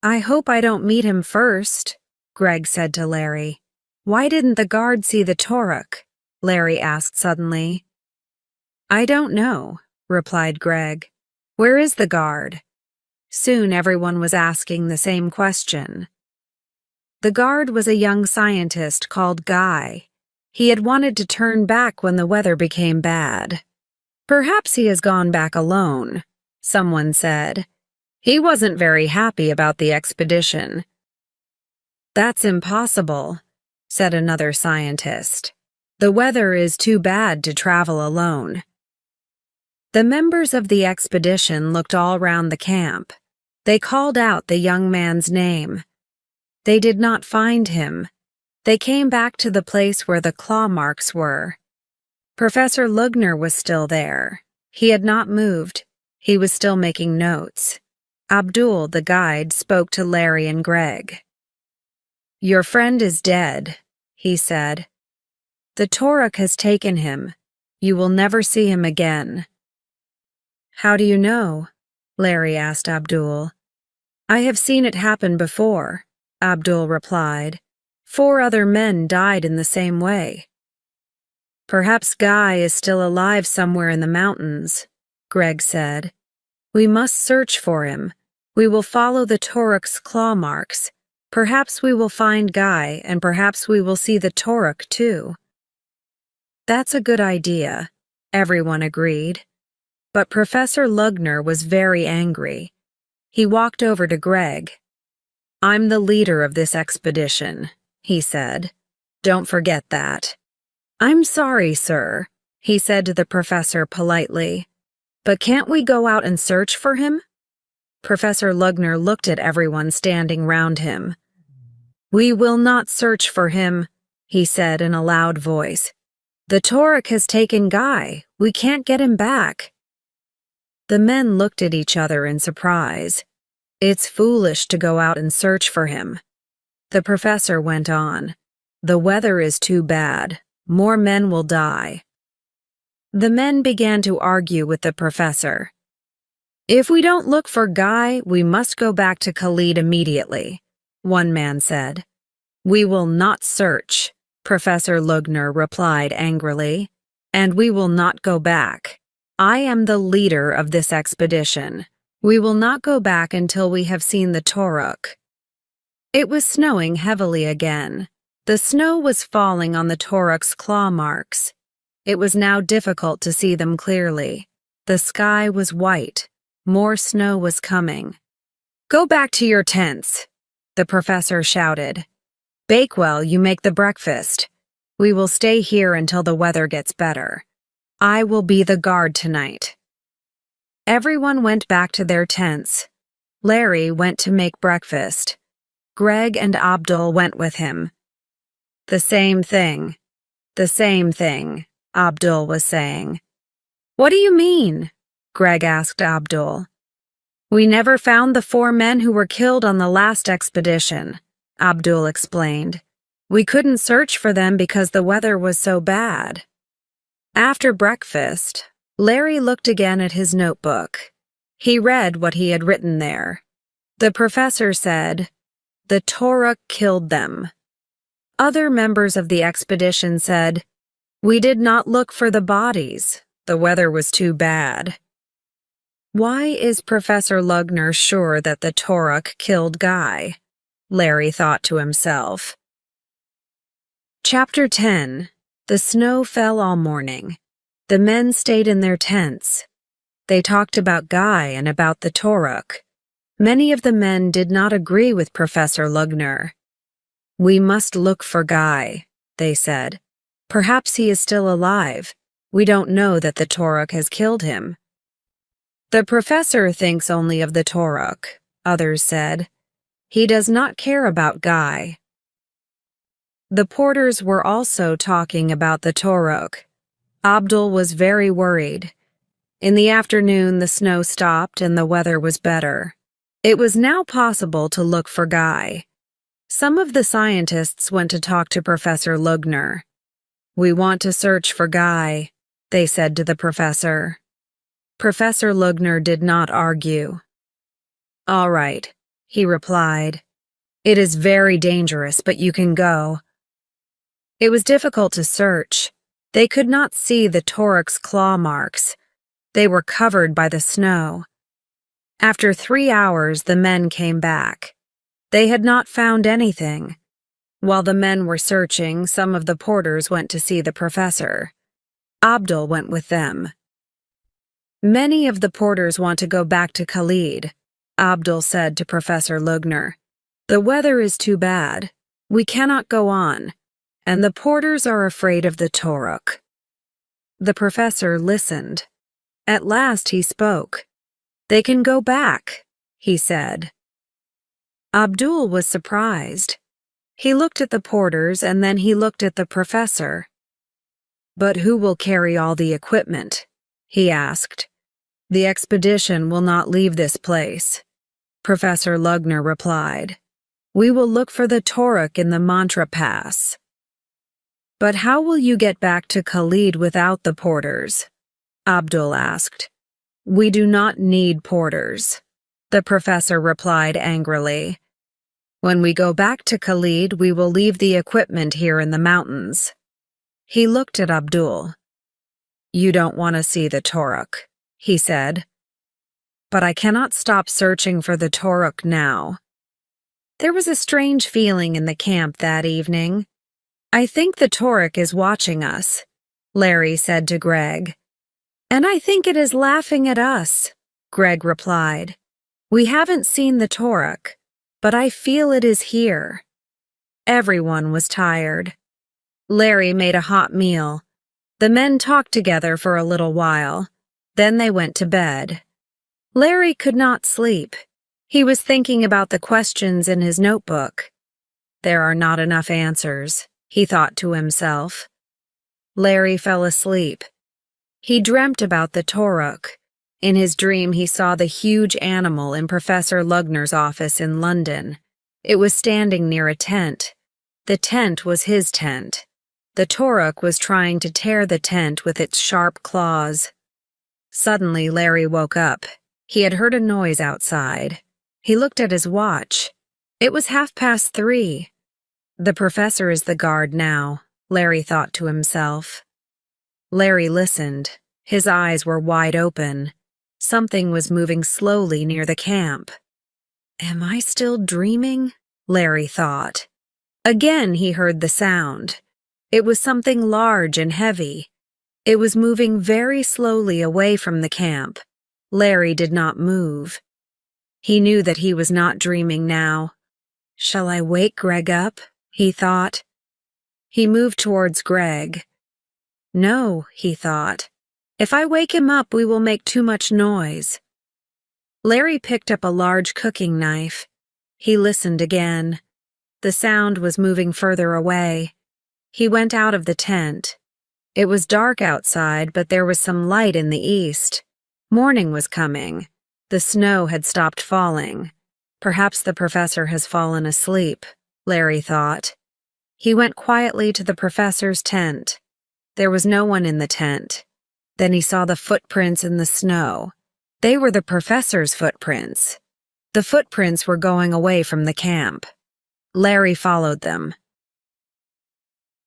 Speaker 1: I hope I don't meet him first, Greg said to Larry. Why didn't the guard see the Toruk? Larry asked suddenly. I don't know, replied Greg. Where is the guard? Soon everyone was asking the same question. The guard was a young scientist called Guy. He had wanted to turn back when the weather became bad. Perhaps he has gone back alone, someone said. He wasn't very happy about the expedition. That's impossible, said another scientist. The weather is too bad to travel alone. The members of the expedition looked all round the camp. They called out the young man's name. They did not find him. They came back to the place where the claw marks were. Professor Lugner was still there. He had not moved. He was still making notes. Abdul, the guide, spoke to Larry and Greg. "Your friend is dead," he said. "The Toruk has taken him. You will never see him again." "How do you know?" Larry asked Abdul. "I have seen it happen before," Abdul replied. 4 other men died in the same way. "Perhaps Guy is still alive somewhere in the mountains," Greg said. "We must search for him. We will follow the Toruk's claw marks. Perhaps we will find Guy, and perhaps we will see the Toruk too." "That's a good idea," everyone agreed. But Professor Lugner was very angry. He walked over to Greg. "I'm the leader of this expedition," he said. "Don't forget that." "I'm sorry, sir," he said to the professor politely. "But can't we go out and search for him?" Professor Lugner looked at everyone standing round him. "We will not search for him," he said in a loud voice. "The Toruk has taken Guy. We can't get him back." The men looked at each other in surprise. "It's foolish to go out and search for him." The professor went on. "The weather is too bad. More men will die." The men began to argue with the professor. "If we don't look for Guy, we must go back to Khalid immediately," one man said. "We will not search," Professor Lugner replied angrily, "and we will not go back. I am the leader of this expedition. We will not go back until we have seen the Toruk." It was snowing heavily again. The snow was falling on the Toruk's claw marks. It was now difficult to see them clearly. The sky was white. More snow was coming. "Go back to your tents," the professor shouted. "Bakewell, you make the breakfast. We will stay here until the weather gets better. I will be the guard tonight." Everyone went back to their tents. Larry went to make breakfast. Greg and Abdul went with him. The same thing, Abdul was saying. "What do you mean?" Greg asked Abdul. "We never found the 4 men who were killed on the last expedition," Abdul explained. "We couldn't search for them because the weather was so bad." After breakfast, Larry looked again at his notebook. He read what he had written there. The professor said, "The Toruk killed them." Other members of the expedition said, "We did not look for the bodies. The weather was too bad." Why is Professor Lugner sure that the Toruk killed Guy? Larry thought to himself. Chapter 10. The snow fell all morning. The men stayed in their tents. They talked about Guy and about the Toruk. Many of the men did not agree with Professor Lugner. "We must look for Guy," they said. "Perhaps he is still alive. We don't know that the Toruk has killed him." "The professor thinks only of the Toruk," others said. "He does not care about Guy." The porters were also talking about the Toruk. Abdul was very worried. In the afternoon, the snow stopped and the weather was better. It was now possible to look for Guy. Some of the scientists went to talk to Professor Lugner. "We want to search for Guy," they said to the professor. Professor Lugner did not argue. "All right," he replied. "It is very dangerous, but you can go." It was difficult to search. They could not see the Toruk's claw marks. They were covered by the snow. After 3 hours, the men came back. They had not found anything. While the men were searching, some of the porters went to see the professor. Abdul went with them. "Many of the porters want to go back to Khalid," Abdul said to Professor Lugner. "The weather is too bad. We cannot go on. and the porters are afraid of the Toruk." The professor listened. At last he spoke. "They can go back," he said. Abdul was surprised. He looked at the porters and then he looked at the professor. "But who will carry all the equipment?" he asked. "The expedition will not leave this place," Professor Lugner replied. "We will look for the Toruk in the Mantra Pass." "But how will you get back to Khalid without the porters?" Abdul asked. "We do not need porters," the professor replied angrily. "When we go back to Khalid, we will leave the equipment here in the mountains." He looked at Abdul. "You don't want to see the Toruk," he said. "But I cannot stop searching for the Toruk now." There was a strange feeling in the camp that evening. "I think the Toruk is watching us," Larry said to Greg. "And I think it is laughing at us," Greg replied. "We haven't seen the Toruk, but I feel it is here." Everyone was tired. Larry made a hot meal. The men talked together for a little while. Then they went to bed. Larry could not sleep. He was thinking about the questions in his notebook. There are not enough answers, he thought to himself. Larry fell asleep. He dreamt about the Toruk. In his dream, he saw the huge animal in Professor Lugner's office in London. It was standing near a tent. The tent was his tent. The Toruk was trying to tear the tent with its sharp claws. Suddenly, Larry woke up. He had heard a noise outside. He looked at his watch. It was 3:30. The professor is the guard now, Larry thought to himself. Larry listened. His eyes were wide open. Something was moving slowly near the camp. "Am I still dreaming?" Larry thought. Again he heard the sound. It was something large and heavy. It was moving very slowly away from the camp. Larry did not move. He knew that he was not dreaming now. "Shall I wake Greg up?" he thought. He moved towards Greg. "No," he thought. "If I wake him up, we will make too much noise." Larry picked up a large cooking knife. He listened again. The sound was moving further away. He went out of the tent. It was dark outside, but there was some light in the east. Morning was coming. The snow had stopped falling. Perhaps the professor has fallen asleep, Larry thought. He went quietly to the professor's tent. There was no one in the tent. Then he saw the footprints in the snow. They were the professor's footprints. The footprints were going away from the camp. Larry followed them.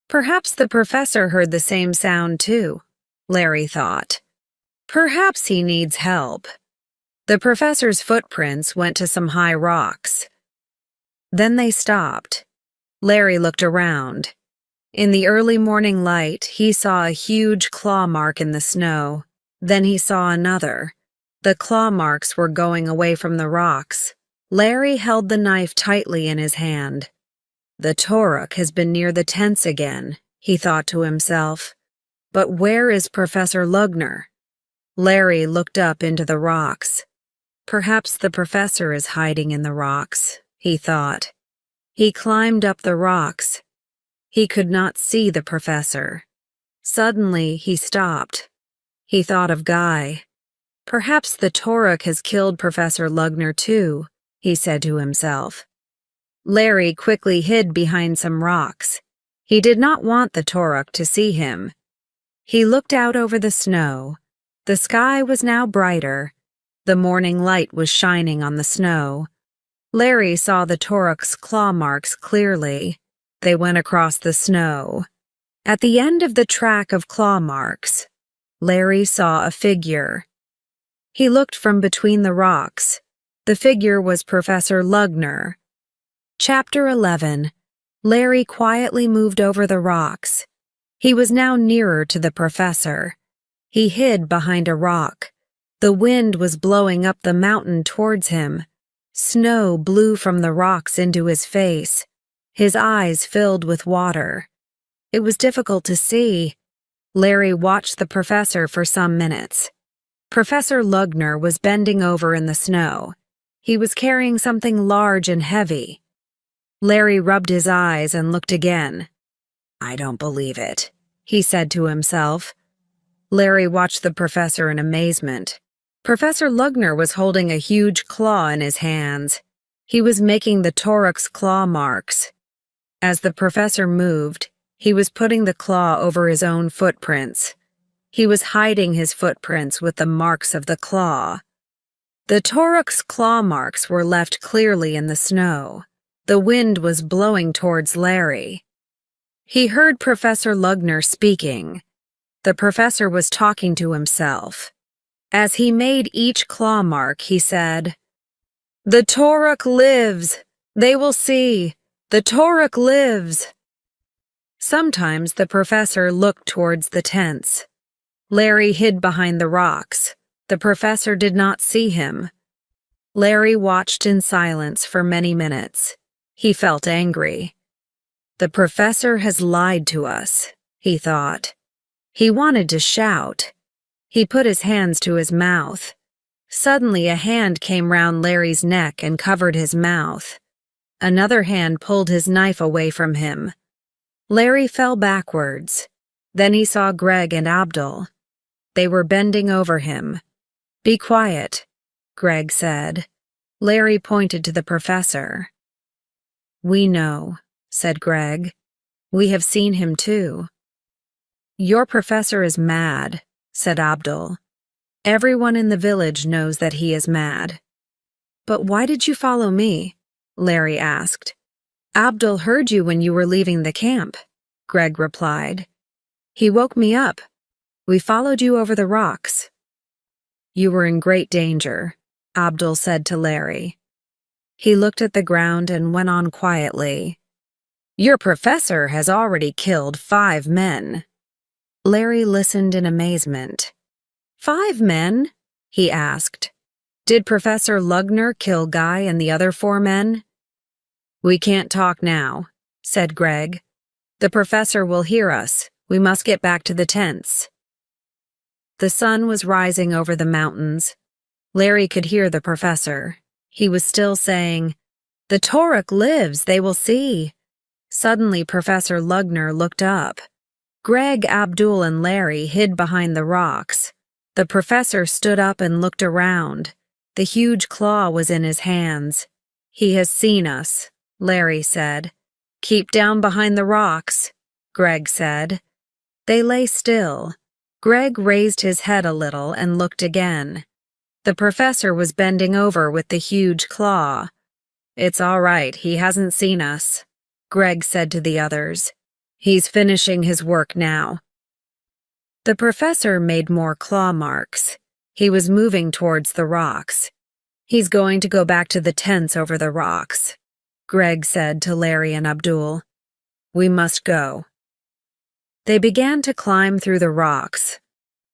Speaker 1: Perhaps the professor heard the same sound too, Larry thought. Perhaps he needs help. The professor's footprints went to some high rocks. Then they stopped. Larry looked around. In the early morning light, he saw a huge claw mark in the snow. Then he saw another. The claw marks were going away from the rocks. Larry held the knife tightly in his hand. The Toruk has been near the tents again, he thought to himself. But where is Professor Lugner? Larry looked up into the rocks. Perhaps the professor is hiding in the rocks, he thought. He climbed up the rocks. He could not see the professor. Suddenly, he stopped. He thought of Guy. Perhaps the Toruk has killed Professor Lugner too, he said to himself. Larry quickly hid behind some rocks. He did not want the Toruk to see him. He looked out over the snow. The sky was now brighter. The morning light was shining on the snow. Larry saw the Toruk's claw marks clearly. They went across the snow. At the end of the track of claw marks, Larry saw a figure. He looked from between the rocks. The figure was Professor Lugner. Chapter 11. Larry quietly moved over the rocks. He was now nearer to the professor. He hid behind a rock. The wind was blowing up the mountain towards him. Snow blew from the rocks into his face. His eyes filled with water. It was difficult to see. Larry watched the professor for some minutes. Professor Lugner was bending over in the snow. He was carrying something large and heavy. Larry rubbed his eyes and looked again. "I don't believe it," he said to himself. Larry watched the professor in amazement. Professor Lugner was holding a huge claw in his hands. He was making the Torok's claw marks. As the professor moved, he was putting the claw over his own footprints. He was hiding his footprints with the marks of the claw. The Torok's claw marks were left clearly in the snow. The wind was blowing towards Larry. He heard Professor Lugner speaking. The professor was talking to himself. As he made each claw mark, he said, "The Torok lives! They will see! The Torok lives!" Sometimes the professor looked towards the tents. Larry hid behind the rocks. The professor did not see him. Larry watched in silence for many minutes. He felt angry. "The professor has lied to us," he thought. He wanted to shout. He put his hands to his mouth. Suddenly a hand came round Larry's neck and covered his mouth. Another hand pulled his knife away from him. Larry fell backwards. Then he saw Greg and Abdul. They were bending over him. "Be quiet," Greg said. Larry pointed to the professor. "We know," said Greg. "We have seen him too." "Your professor is mad," said Abdul. "Everyone in the village knows that he is mad." "But why did you follow me?" Larry asked. "Abdul heard you when you were leaving the camp," Greg replied. "He woke me up. We followed you over the rocks." "You were in great danger," Abdul said to Larry. He looked at the ground and went on quietly. "Your professor has already killed 5 men." Larry listened in amazement. "5 men?" he asked. "Did Professor Lugner kill Guy and the other 4 men?" "We can't talk now," said Greg. "The professor will hear us. We must get back to the tents." The sun was rising over the mountains. Larry could hear the professor. He was still saying, "The Torok lives, they will see." Suddenly Professor Lugner looked up. Greg, Abdul, and Larry hid behind the rocks. The professor stood up and looked around. The huge claw was in his hands. "He has seen us," Larry said. "Keep down behind the rocks," Greg said. They lay still. Greg raised his head a little and looked again. The professor was bending over with the huge claw. "It's all right, he hasn't seen us," Greg said to the others. "He's finishing his work now." The professor made more claw marks. He was moving towards the rocks. "He's going to go back to the tents over the rocks," Greg said to Larry and Abdul. "We must go." They began to climb through the rocks.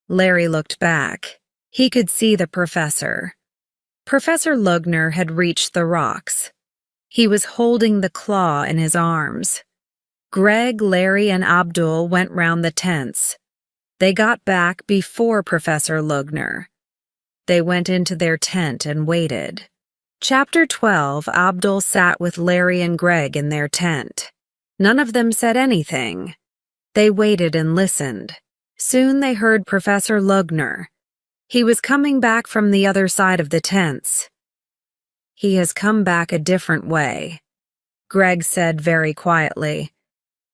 Speaker 1: Larry looked back. He could see the professor. Professor Lugner had reached the rocks. He was holding the claw in his arms. Greg, Larry, and Abdul went round the tents. They got back before Professor Lugner. They went into their tent and waited. Chapter 12, Abdul sat with Larry and Greg in their tent. None of them said anything. They waited and listened. Soon they heard Professor Lugner. He was coming back from the other side of the tents. "He has come back a different way," Greg said very quietly.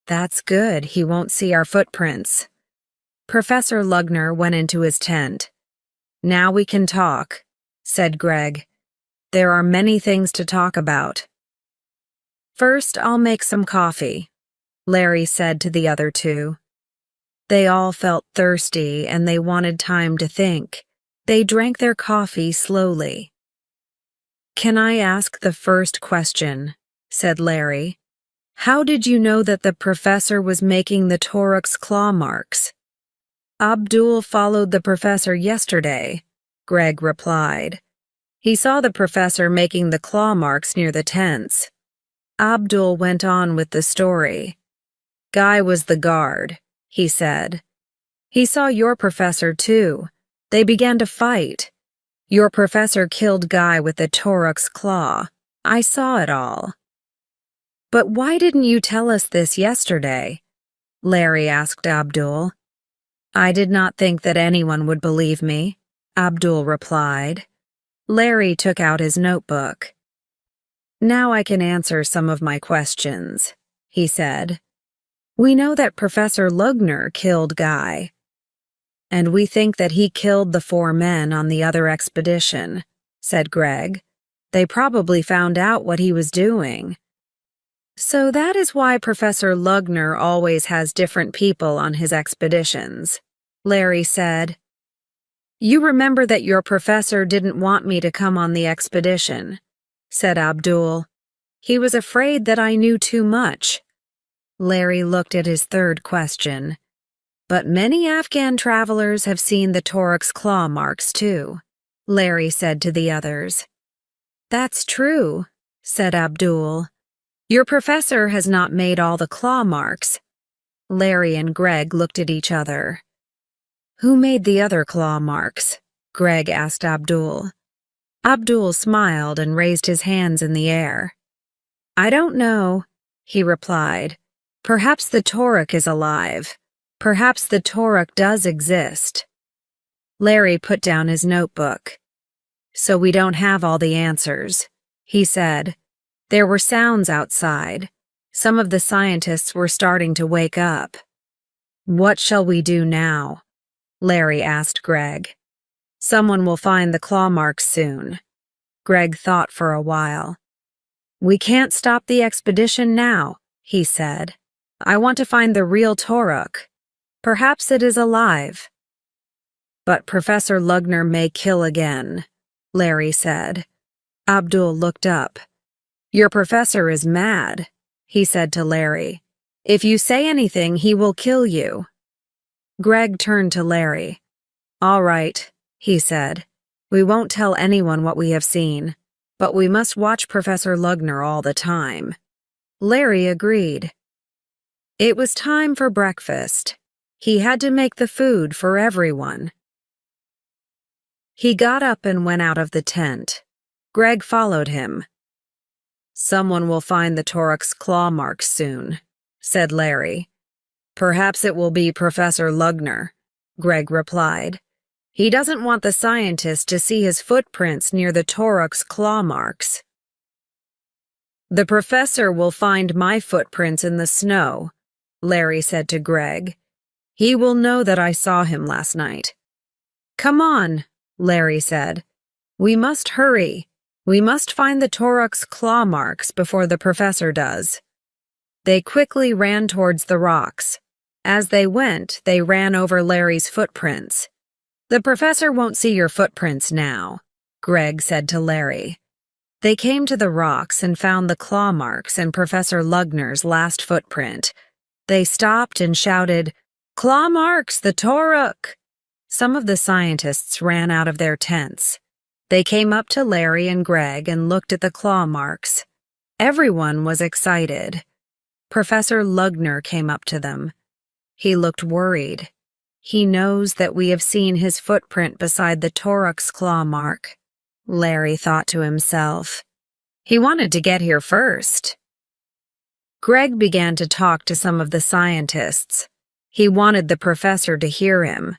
Speaker 1: "That's good, he won't see our footprints." Professor Lugner went into his tent. "Now we can talk," said Greg. "There are many things to talk about." "First, I'll make some coffee," Larry said to the other 2. They all felt thirsty and they wanted time to think. They drank their coffee slowly. "Can I ask the first question?" said Larry. "How did you know that the professor was making the Torok's claw marks?" "Abdul followed the professor yesterday," Greg replied. "He saw the professor making the claw marks near the tents." Abdul went on with the story. Guy was the guard, he said. He saw your professor too. They began to fight. Your professor killed Guy with the Torok's claw. I saw it all. But why didn't you tell us this yesterday? Larry asked Abdul. I did not think that anyone would believe me, Abdul replied. Larry took out his notebook. Now I can answer some of my questions, he said. We know that Professor Lugner killed Guy. And we think that he killed the 4 men on the other expedition, said Greg. They probably found out what he was doing. So that is why Professor Lugner always has different people on his expeditions, Larry said. You remember that your professor didn't want me to come on the expedition, said Abdul. He was afraid that I knew too much. Larry looked at his third question. But many Afghan travelers have seen the Torok's claw marks too, Larry said to the others. That's true, said Abdul. Your professor has not made all the claw marks. Larry and Greg looked at each other. Who made the other claw marks? Greg asked Abdul. Abdul smiled and raised his hands in the air. I don't know, he replied. Perhaps the Torok is alive. Perhaps the Torok does exist. Larry put down his notebook. So we don't have all the answers, he said. There were sounds outside. Some of the scientists were starting to wake up. What shall we do now? Larry asked Greg. Someone will find the claw marks soon. Greg thought for a while. We can't stop the expedition now, he said. I want to find the real Torok. Perhaps it is alive. But Professor Lugner may kill again, Larry said. Abdul looked up. Your professor is mad, he said to Larry. If you say anything, he will kill you. Greg turned to Larry. All right, he said. We won't tell anyone what we have seen, but we must watch Professor Lugner all the time. Larry agreed. It was time for breakfast. He had to make the food for everyone. He got up and went out of the tent. Greg followed him. Someone will find the Torok's claw marks soon, said Larry. Perhaps it will be Professor Lugner, Greg replied. He doesn't want the scientists to see his footprints near the Torok's claw marks. The professor will find my footprints in the snow, Larry said to Greg. He will know that I saw him last night. Come on, Larry said. We must hurry. We must find the Torok's claw marks before the professor does. They quickly ran towards the rocks. As they went, they ran over Larry's footprints. The professor won't see your footprints now, Greg said to Larry. They came to the rocks and found the claw marks and Professor Lugner's last footprint. They stopped and shouted, Claw marks, the Torok! Some of the scientists ran out of their tents. They came up to Larry and Greg and looked at the claw marks. Everyone was excited. Professor Lugner came up to them. He looked worried. He knows that we have seen his footprint beside the Torok's claw mark, Larry thought to himself. He wanted to get here first. Greg began to talk to some of the scientists. He wanted the professor to hear him.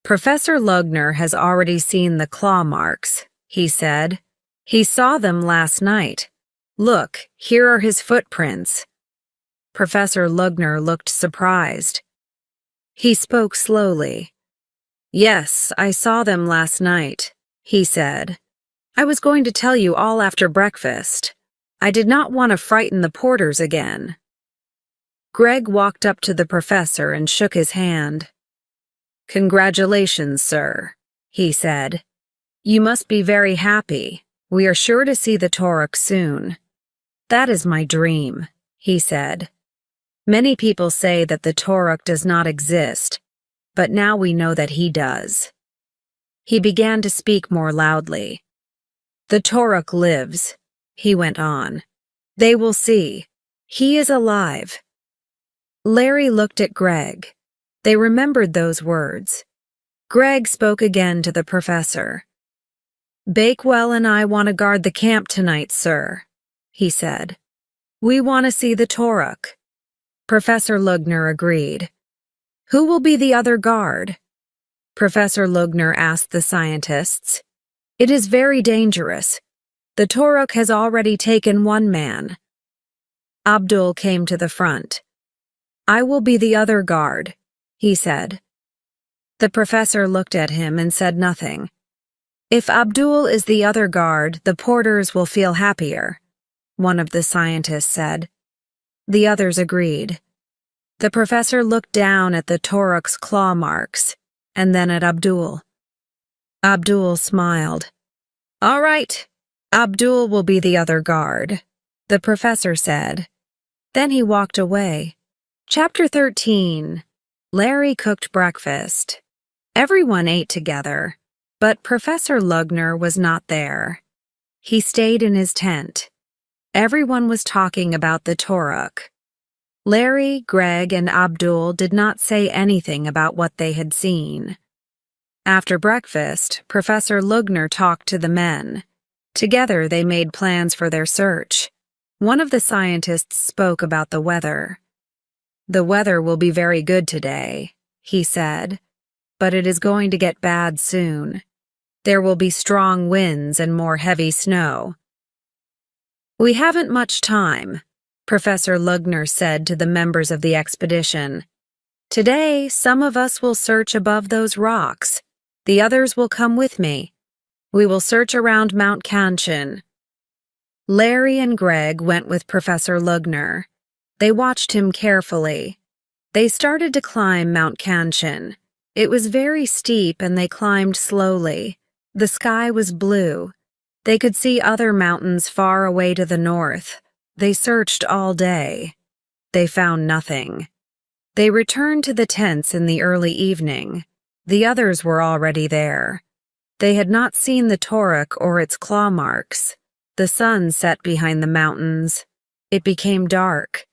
Speaker 1: Professor Lugner has already seen the claw marks, he said. He saw them last night. Look, here are his footprints. Professor Lugner looked surprised. He spoke slowly. Yes, I saw them last night, he said. I was going to tell you all after breakfast. I did not want to frighten the porters again. Greg walked up to the professor and shook his hand. Congratulations, sir, he said. You must be very happy. We are sure to see the Torok soon. That is my dream, he said. Many people say that the Torok does not exist, but now we know that he does. He began to speak more loudly. The Torok lives, he went on. They will see. He is alive. Larry looked at Greg. They remembered those words. Greg spoke again to the professor. "Bakewell and I want to guard the camp tonight, sir," he said. "We want to see the Toruk." Professor Lugner agreed. "Who will be the other guard?" Professor Lugner asked the scientists. "It is very dangerous. The Toruk has already taken one man." Abdul came to the front. "I will be the other guard," he said. The professor looked at him and said nothing. "If Abdul is the other guard, the porters will feel happier," one of the scientists said. The others agreed. The professor looked down at the Toruk's claw marks, and then at Abdul. Abdul smiled. "All right, Abdul will be the other guard," the professor said. Then he walked away. Chapter 13. Larry cooked breakfast. Everyone ate together, but Professor Lugner was not there. He stayed in his tent. Everyone was talking about the Toruk. Larry, Greg, and Abdul did not say anything about what they had seen. After breakfast, Professor Lugner talked to the men. Together they made plans for their search. One of the scientists spoke about the weather. "The weather will be very good today," he said, "but it is going to get bad soon. There will be strong winds and more heavy snow." "We haven't much time," Professor Lugner said to the members of the expedition. "Today, some of us will search above those rocks. The others will come with me. We will search around Mount Kanchan." Larry and Greg went with Professor Lugner. They watched him carefully. They started to climb Mount Kanchan. It was very steep and they climbed slowly. The sky was blue. They could see other mountains far away to the north. They searched all day. They found nothing. They returned to the tents in the early evening. The others were already there. They had not seen the Toruk or its claw marks. The sun set behind the mountains. It became dark.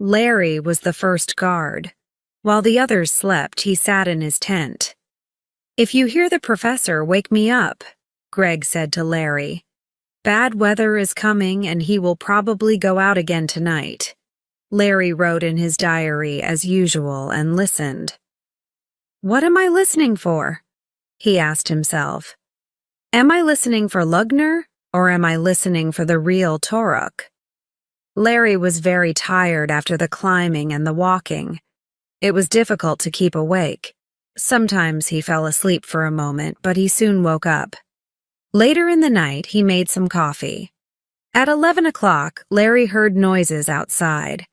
Speaker 1: Larry was the first guard. While the others slept, he sat in his tent. "If you hear the professor, wake me up," Greg said to Larry. "Bad weather is coming and he will probably go out again tonight." Larry wrote in his diary as usual and listened. "What am I listening for?" he asked himself. "Am I listening for Lugner or am I listening for the real Toruk?" Larry was very tired after the climbing and the walking. It was difficult to keep awake. Sometimes he fell asleep for a moment, but he soon woke up. Later in the night, he made some coffee. At 11 o'clock, Larry heard noises outside.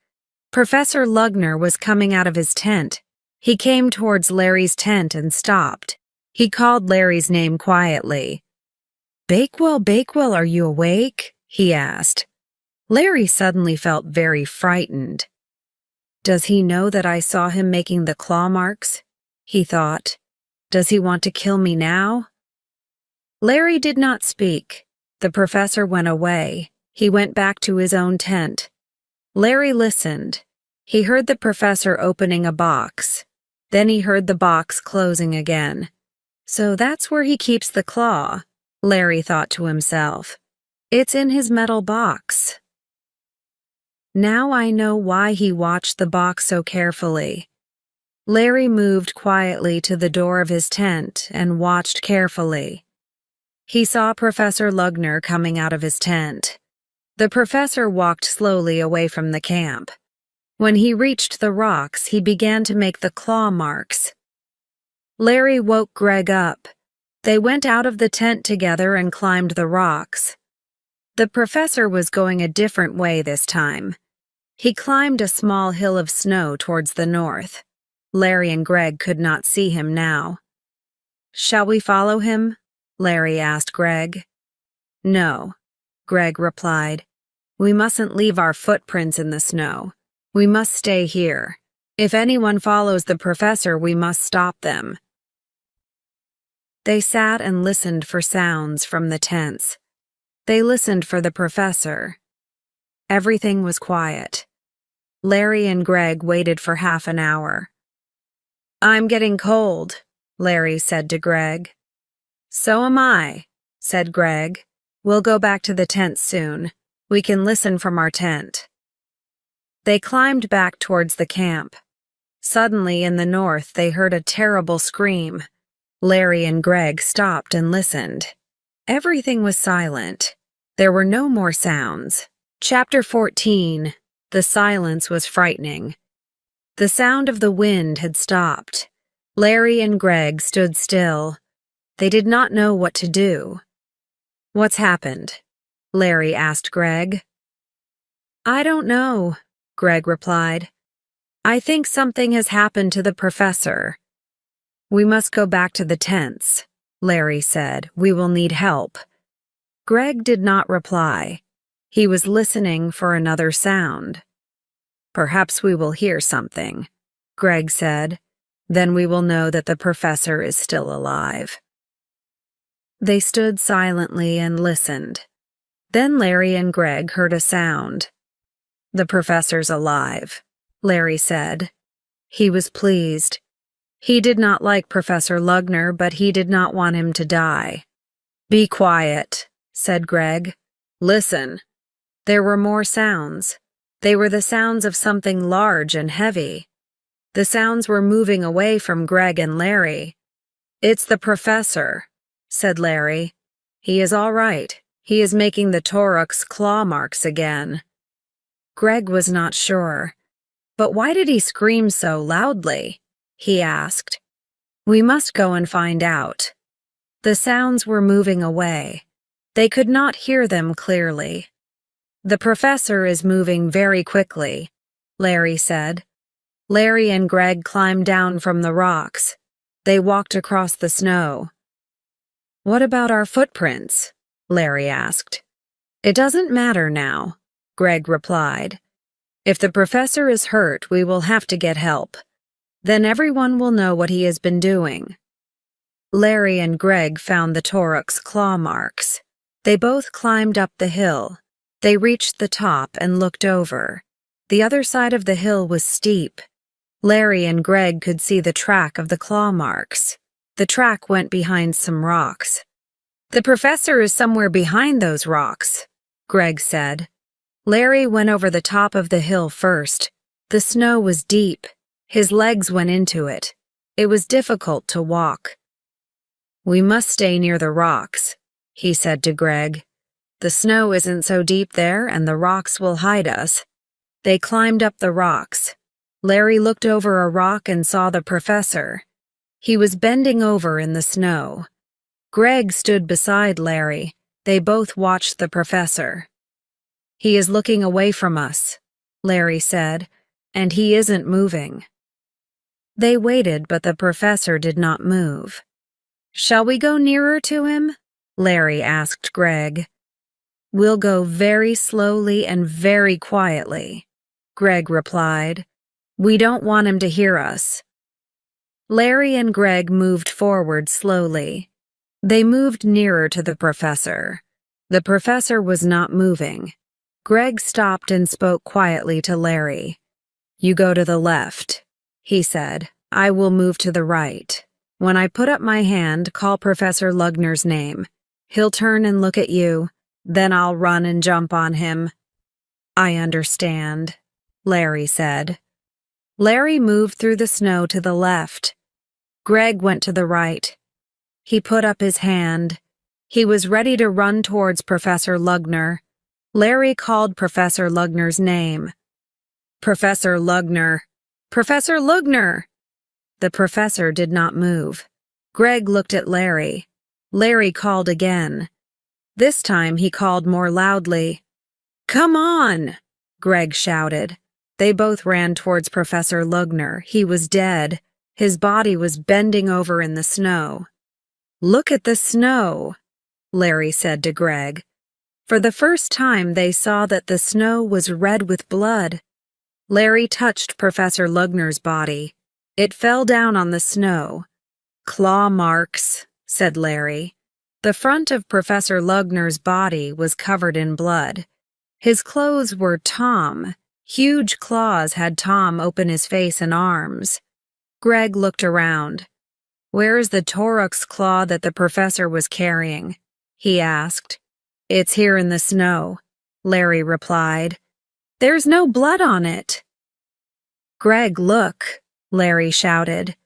Speaker 1: Professor Lugner was coming out of his tent. He came towards Larry's tent and stopped. He called Larry's name quietly. "Bakewell, Bakewell, are you awake?" he asked. Larry suddenly felt very frightened. "Does he know that I saw him making the claw marks?" he thought. "Does he want to kill me now?" Larry did not speak. The professor went away. He went back to his own tent. Larry listened. He heard the professor opening a box. Then he heard the box closing again. "So that's where he keeps the claw," Larry thought to himself. "It's in his metal box." Now I know why he watched the box so carefully. Larry moved quietly to the door of his tent and watched carefully. He saw Professor Lugner coming out of his tent. The professor walked slowly away from the camp. When he reached the rocks, he began to make the claw marks. Larry woke Greg up. They went out of the tent together and climbed the rocks. The professor was going a different way this time. He climbed a small hill of snow towards the north. Larry and Greg could not see him now. "Shall we follow him?" Larry asked Greg. "No," Greg replied. "We mustn't leave our footprints in the snow. We must stay here. If anyone follows the professor, we must stop them." They sat and listened for sounds from the tents. They listened for the professor. Everything was quiet. Larry and Greg waited for half an hour. "I'm getting cold," Larry said to Greg. "So am I," said Greg. "We'll go back to the tent soon. We can listen from our tent." They climbed back towards the camp. Suddenly, in the north, they heard a terrible scream. Larry and Greg stopped and listened. Everything was silent. There were no more sounds. Chapter 14. The silence was frightening. The sound of the wind had stopped. Larry and Greg stood still. They did not know what to do. "What's happened?" Larry asked Greg. "I don't know," Greg replied. "I think something has happened to the professor." "We must go back to the tents," Larry said. "We will need help." Greg did not reply. He was listening for another sound. "Perhaps we will hear something," Greg said. "Then we will know that the professor is still alive." They stood silently and listened. Then Larry and Greg heard a sound. "The professor's alive," Larry said. He was pleased. He did not like Professor Lugner, but he did not want him to die. "Be quiet," said Greg. "Listen." There were more sounds. They were the sounds of something large and heavy. The sounds were moving away from Greg and Larry. "It's the professor," said Larry. "He is all right. He is making the Toruk's claw marks again." Greg was not sure. "But why did he scream so loudly?" he asked. "We must go and find out." The sounds were moving away. They could not hear them clearly. "The professor is moving very quickly," Larry said. Larry and Greg climbed down from the rocks. They walked across the snow. "What about our footprints?" Larry asked. "It doesn't matter now," Greg replied. "If the professor is hurt, we will have to get help. Then everyone will know what he has been doing." Larry and Greg found the Toruk's claw marks. They both climbed up the hill. They reached the top and looked over. The other side of the hill was steep. Larry and Greg could see the track of the claw marks. The track went behind some rocks. "The professor is somewhere behind those rocks," Greg said. Larry went over the top of the hill first. The snow was deep. His legs went into it. It was difficult to walk. "We must stay near the rocks," he said to Greg. "The snow isn't so deep there, and the rocks will hide us." They climbed up the rocks. Larry looked over a rock and saw the professor. He was bending over in the snow. Greg stood beside Larry. They both watched the professor. "He is looking away from us," Larry said, "and he isn't moving." They waited, but the professor did not move. "Shall we go nearer to him?" Larry asked Greg. "We'll go very slowly and very quietly," Greg replied. "We don't want him to hear us." Larry and Greg moved forward slowly. They moved nearer to the professor. The professor was not moving. Greg stopped and spoke quietly to Larry. "You go to the left," he said. "I will move to the right. When I put up my hand, call Professor Lugner's name. He'll turn and look at you. Then I'll run and jump on him." "I understand," Larry said. Larry moved through the snow to the left. Greg went to the right. He put up his hand. He was ready to run towards Professor Lugner. Larry called Professor Lugner's name. "Professor Lugner! Professor Lugner!" The professor did not move. Greg looked at Larry. Larry called again. This time he called more loudly. "Come on!" Greg shouted. They both ran towards Professor Lugner. He was dead. His body was bending over in the snow. "Look at the snow," Larry said to Greg. For the first time they saw that the snow was red with blood. Larry touched Professor Lugner's body. It fell down on the snow. "Claw marks," said Larry. The front of Professor Lugner's body was covered in blood. His clothes were Tom. Huge claws had Tom open his face and arms. Greg looked around. "Where is the Toruk's claw that the professor was carrying?" he asked. "It's here in the snow," Larry replied. "There's no blood on it." "Greg, look," Larry shouted.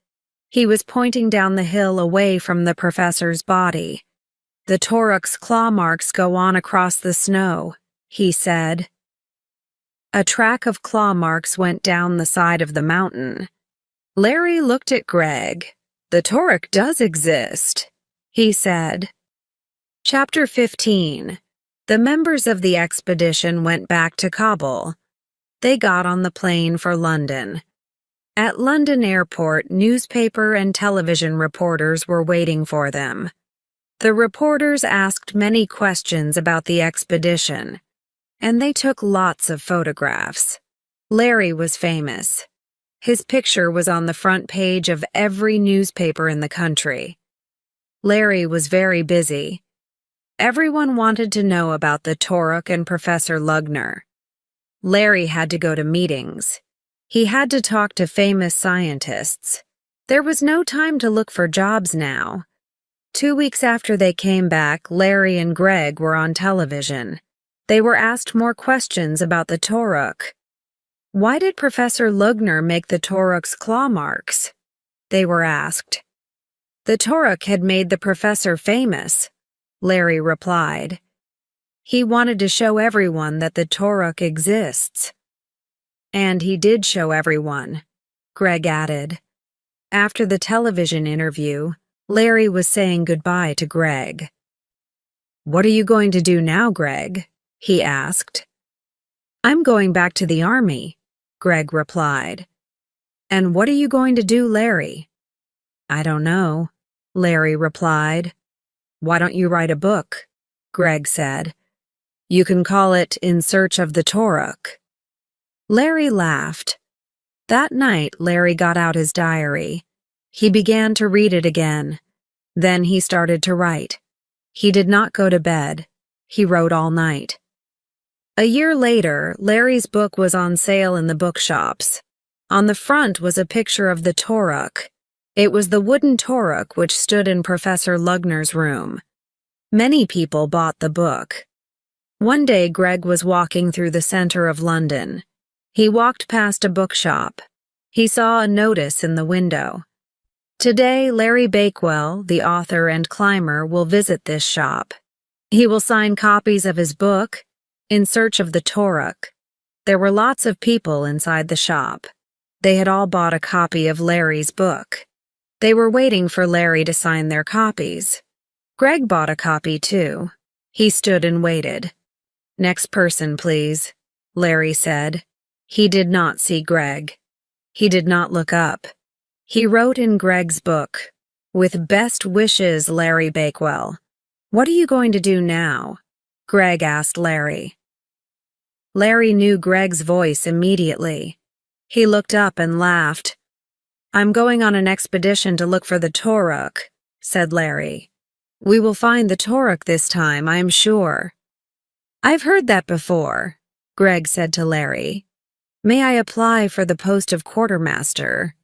Speaker 1: He was pointing down the hill away from the professor's body. "The Toruk's claw marks go on across the snow," he said. A track of claw marks went down the side of the mountain. Larry looked at Greg. "The Toruk does exist," he said. Chapter 15. The members of the expedition went back to Kabul. They got on the plane for London. At London Airport, newspaper and television reporters were waiting for them. The reporters asked many questions about the expedition, and they took lots of photographs. Larry was famous. His picture was on the front page of every newspaper in the country. Larry was very busy. Everyone wanted to know about the Toruk and Professor Lugner. Larry had to go to meetings. He had to talk to famous scientists. There was no time to look for jobs now. 2 weeks after they came back, Larry and Greg were on television. They were asked more questions about the Toruk. Why did Professor Lugner make the Toruk's claw marks? They were asked. The Toruk had made the professor famous, Larry replied. He wanted to show everyone that the Toruk exists. And he did show everyone, Greg added. After the television interview, Larry was saying goodbye to Greg. "What are you going to do now, Greg?" he asked. "I'm going back to the army," Greg replied. "And what are you going to do, Larry?" "I don't know," Larry replied. "Why don't you write a book?" Greg said. "You can call it In Search of the Toruk." Larry laughed. That night, Larry got out his diary. He began to read it again. Then he started to write. He did not go to bed. He wrote all night. A year later, Larry's book was on sale in the bookshops. On the front was a picture of the Toruk. It was the wooden Toruk which stood in Professor Lugner's room. Many people bought the book. One day, Greg was walking through the center of London. He walked past a bookshop. He saw a notice in the window. Today, Larry Bakewell, the author and climber, will visit this shop. He will sign copies of his book, In Search of the Toruk. There were lots of people inside the shop. They had all bought a copy of Larry's book. They were waiting for Larry to sign their copies. Greg bought a copy too. He stood and waited. "Next person, please," Larry said. He did not see Greg. He did not look up. He wrote in Greg's book, "With best wishes, Larry Bakewell." "What are you going to do now?" Greg asked Larry. Larry knew Greg's voice immediately. He looked up and laughed. "I'm going on an expedition to look for the Toruk," said Larry. "We will find the Toruk this time, I am sure." "I've heard that before," Greg said to Larry. "May I apply for the post of quartermaster?"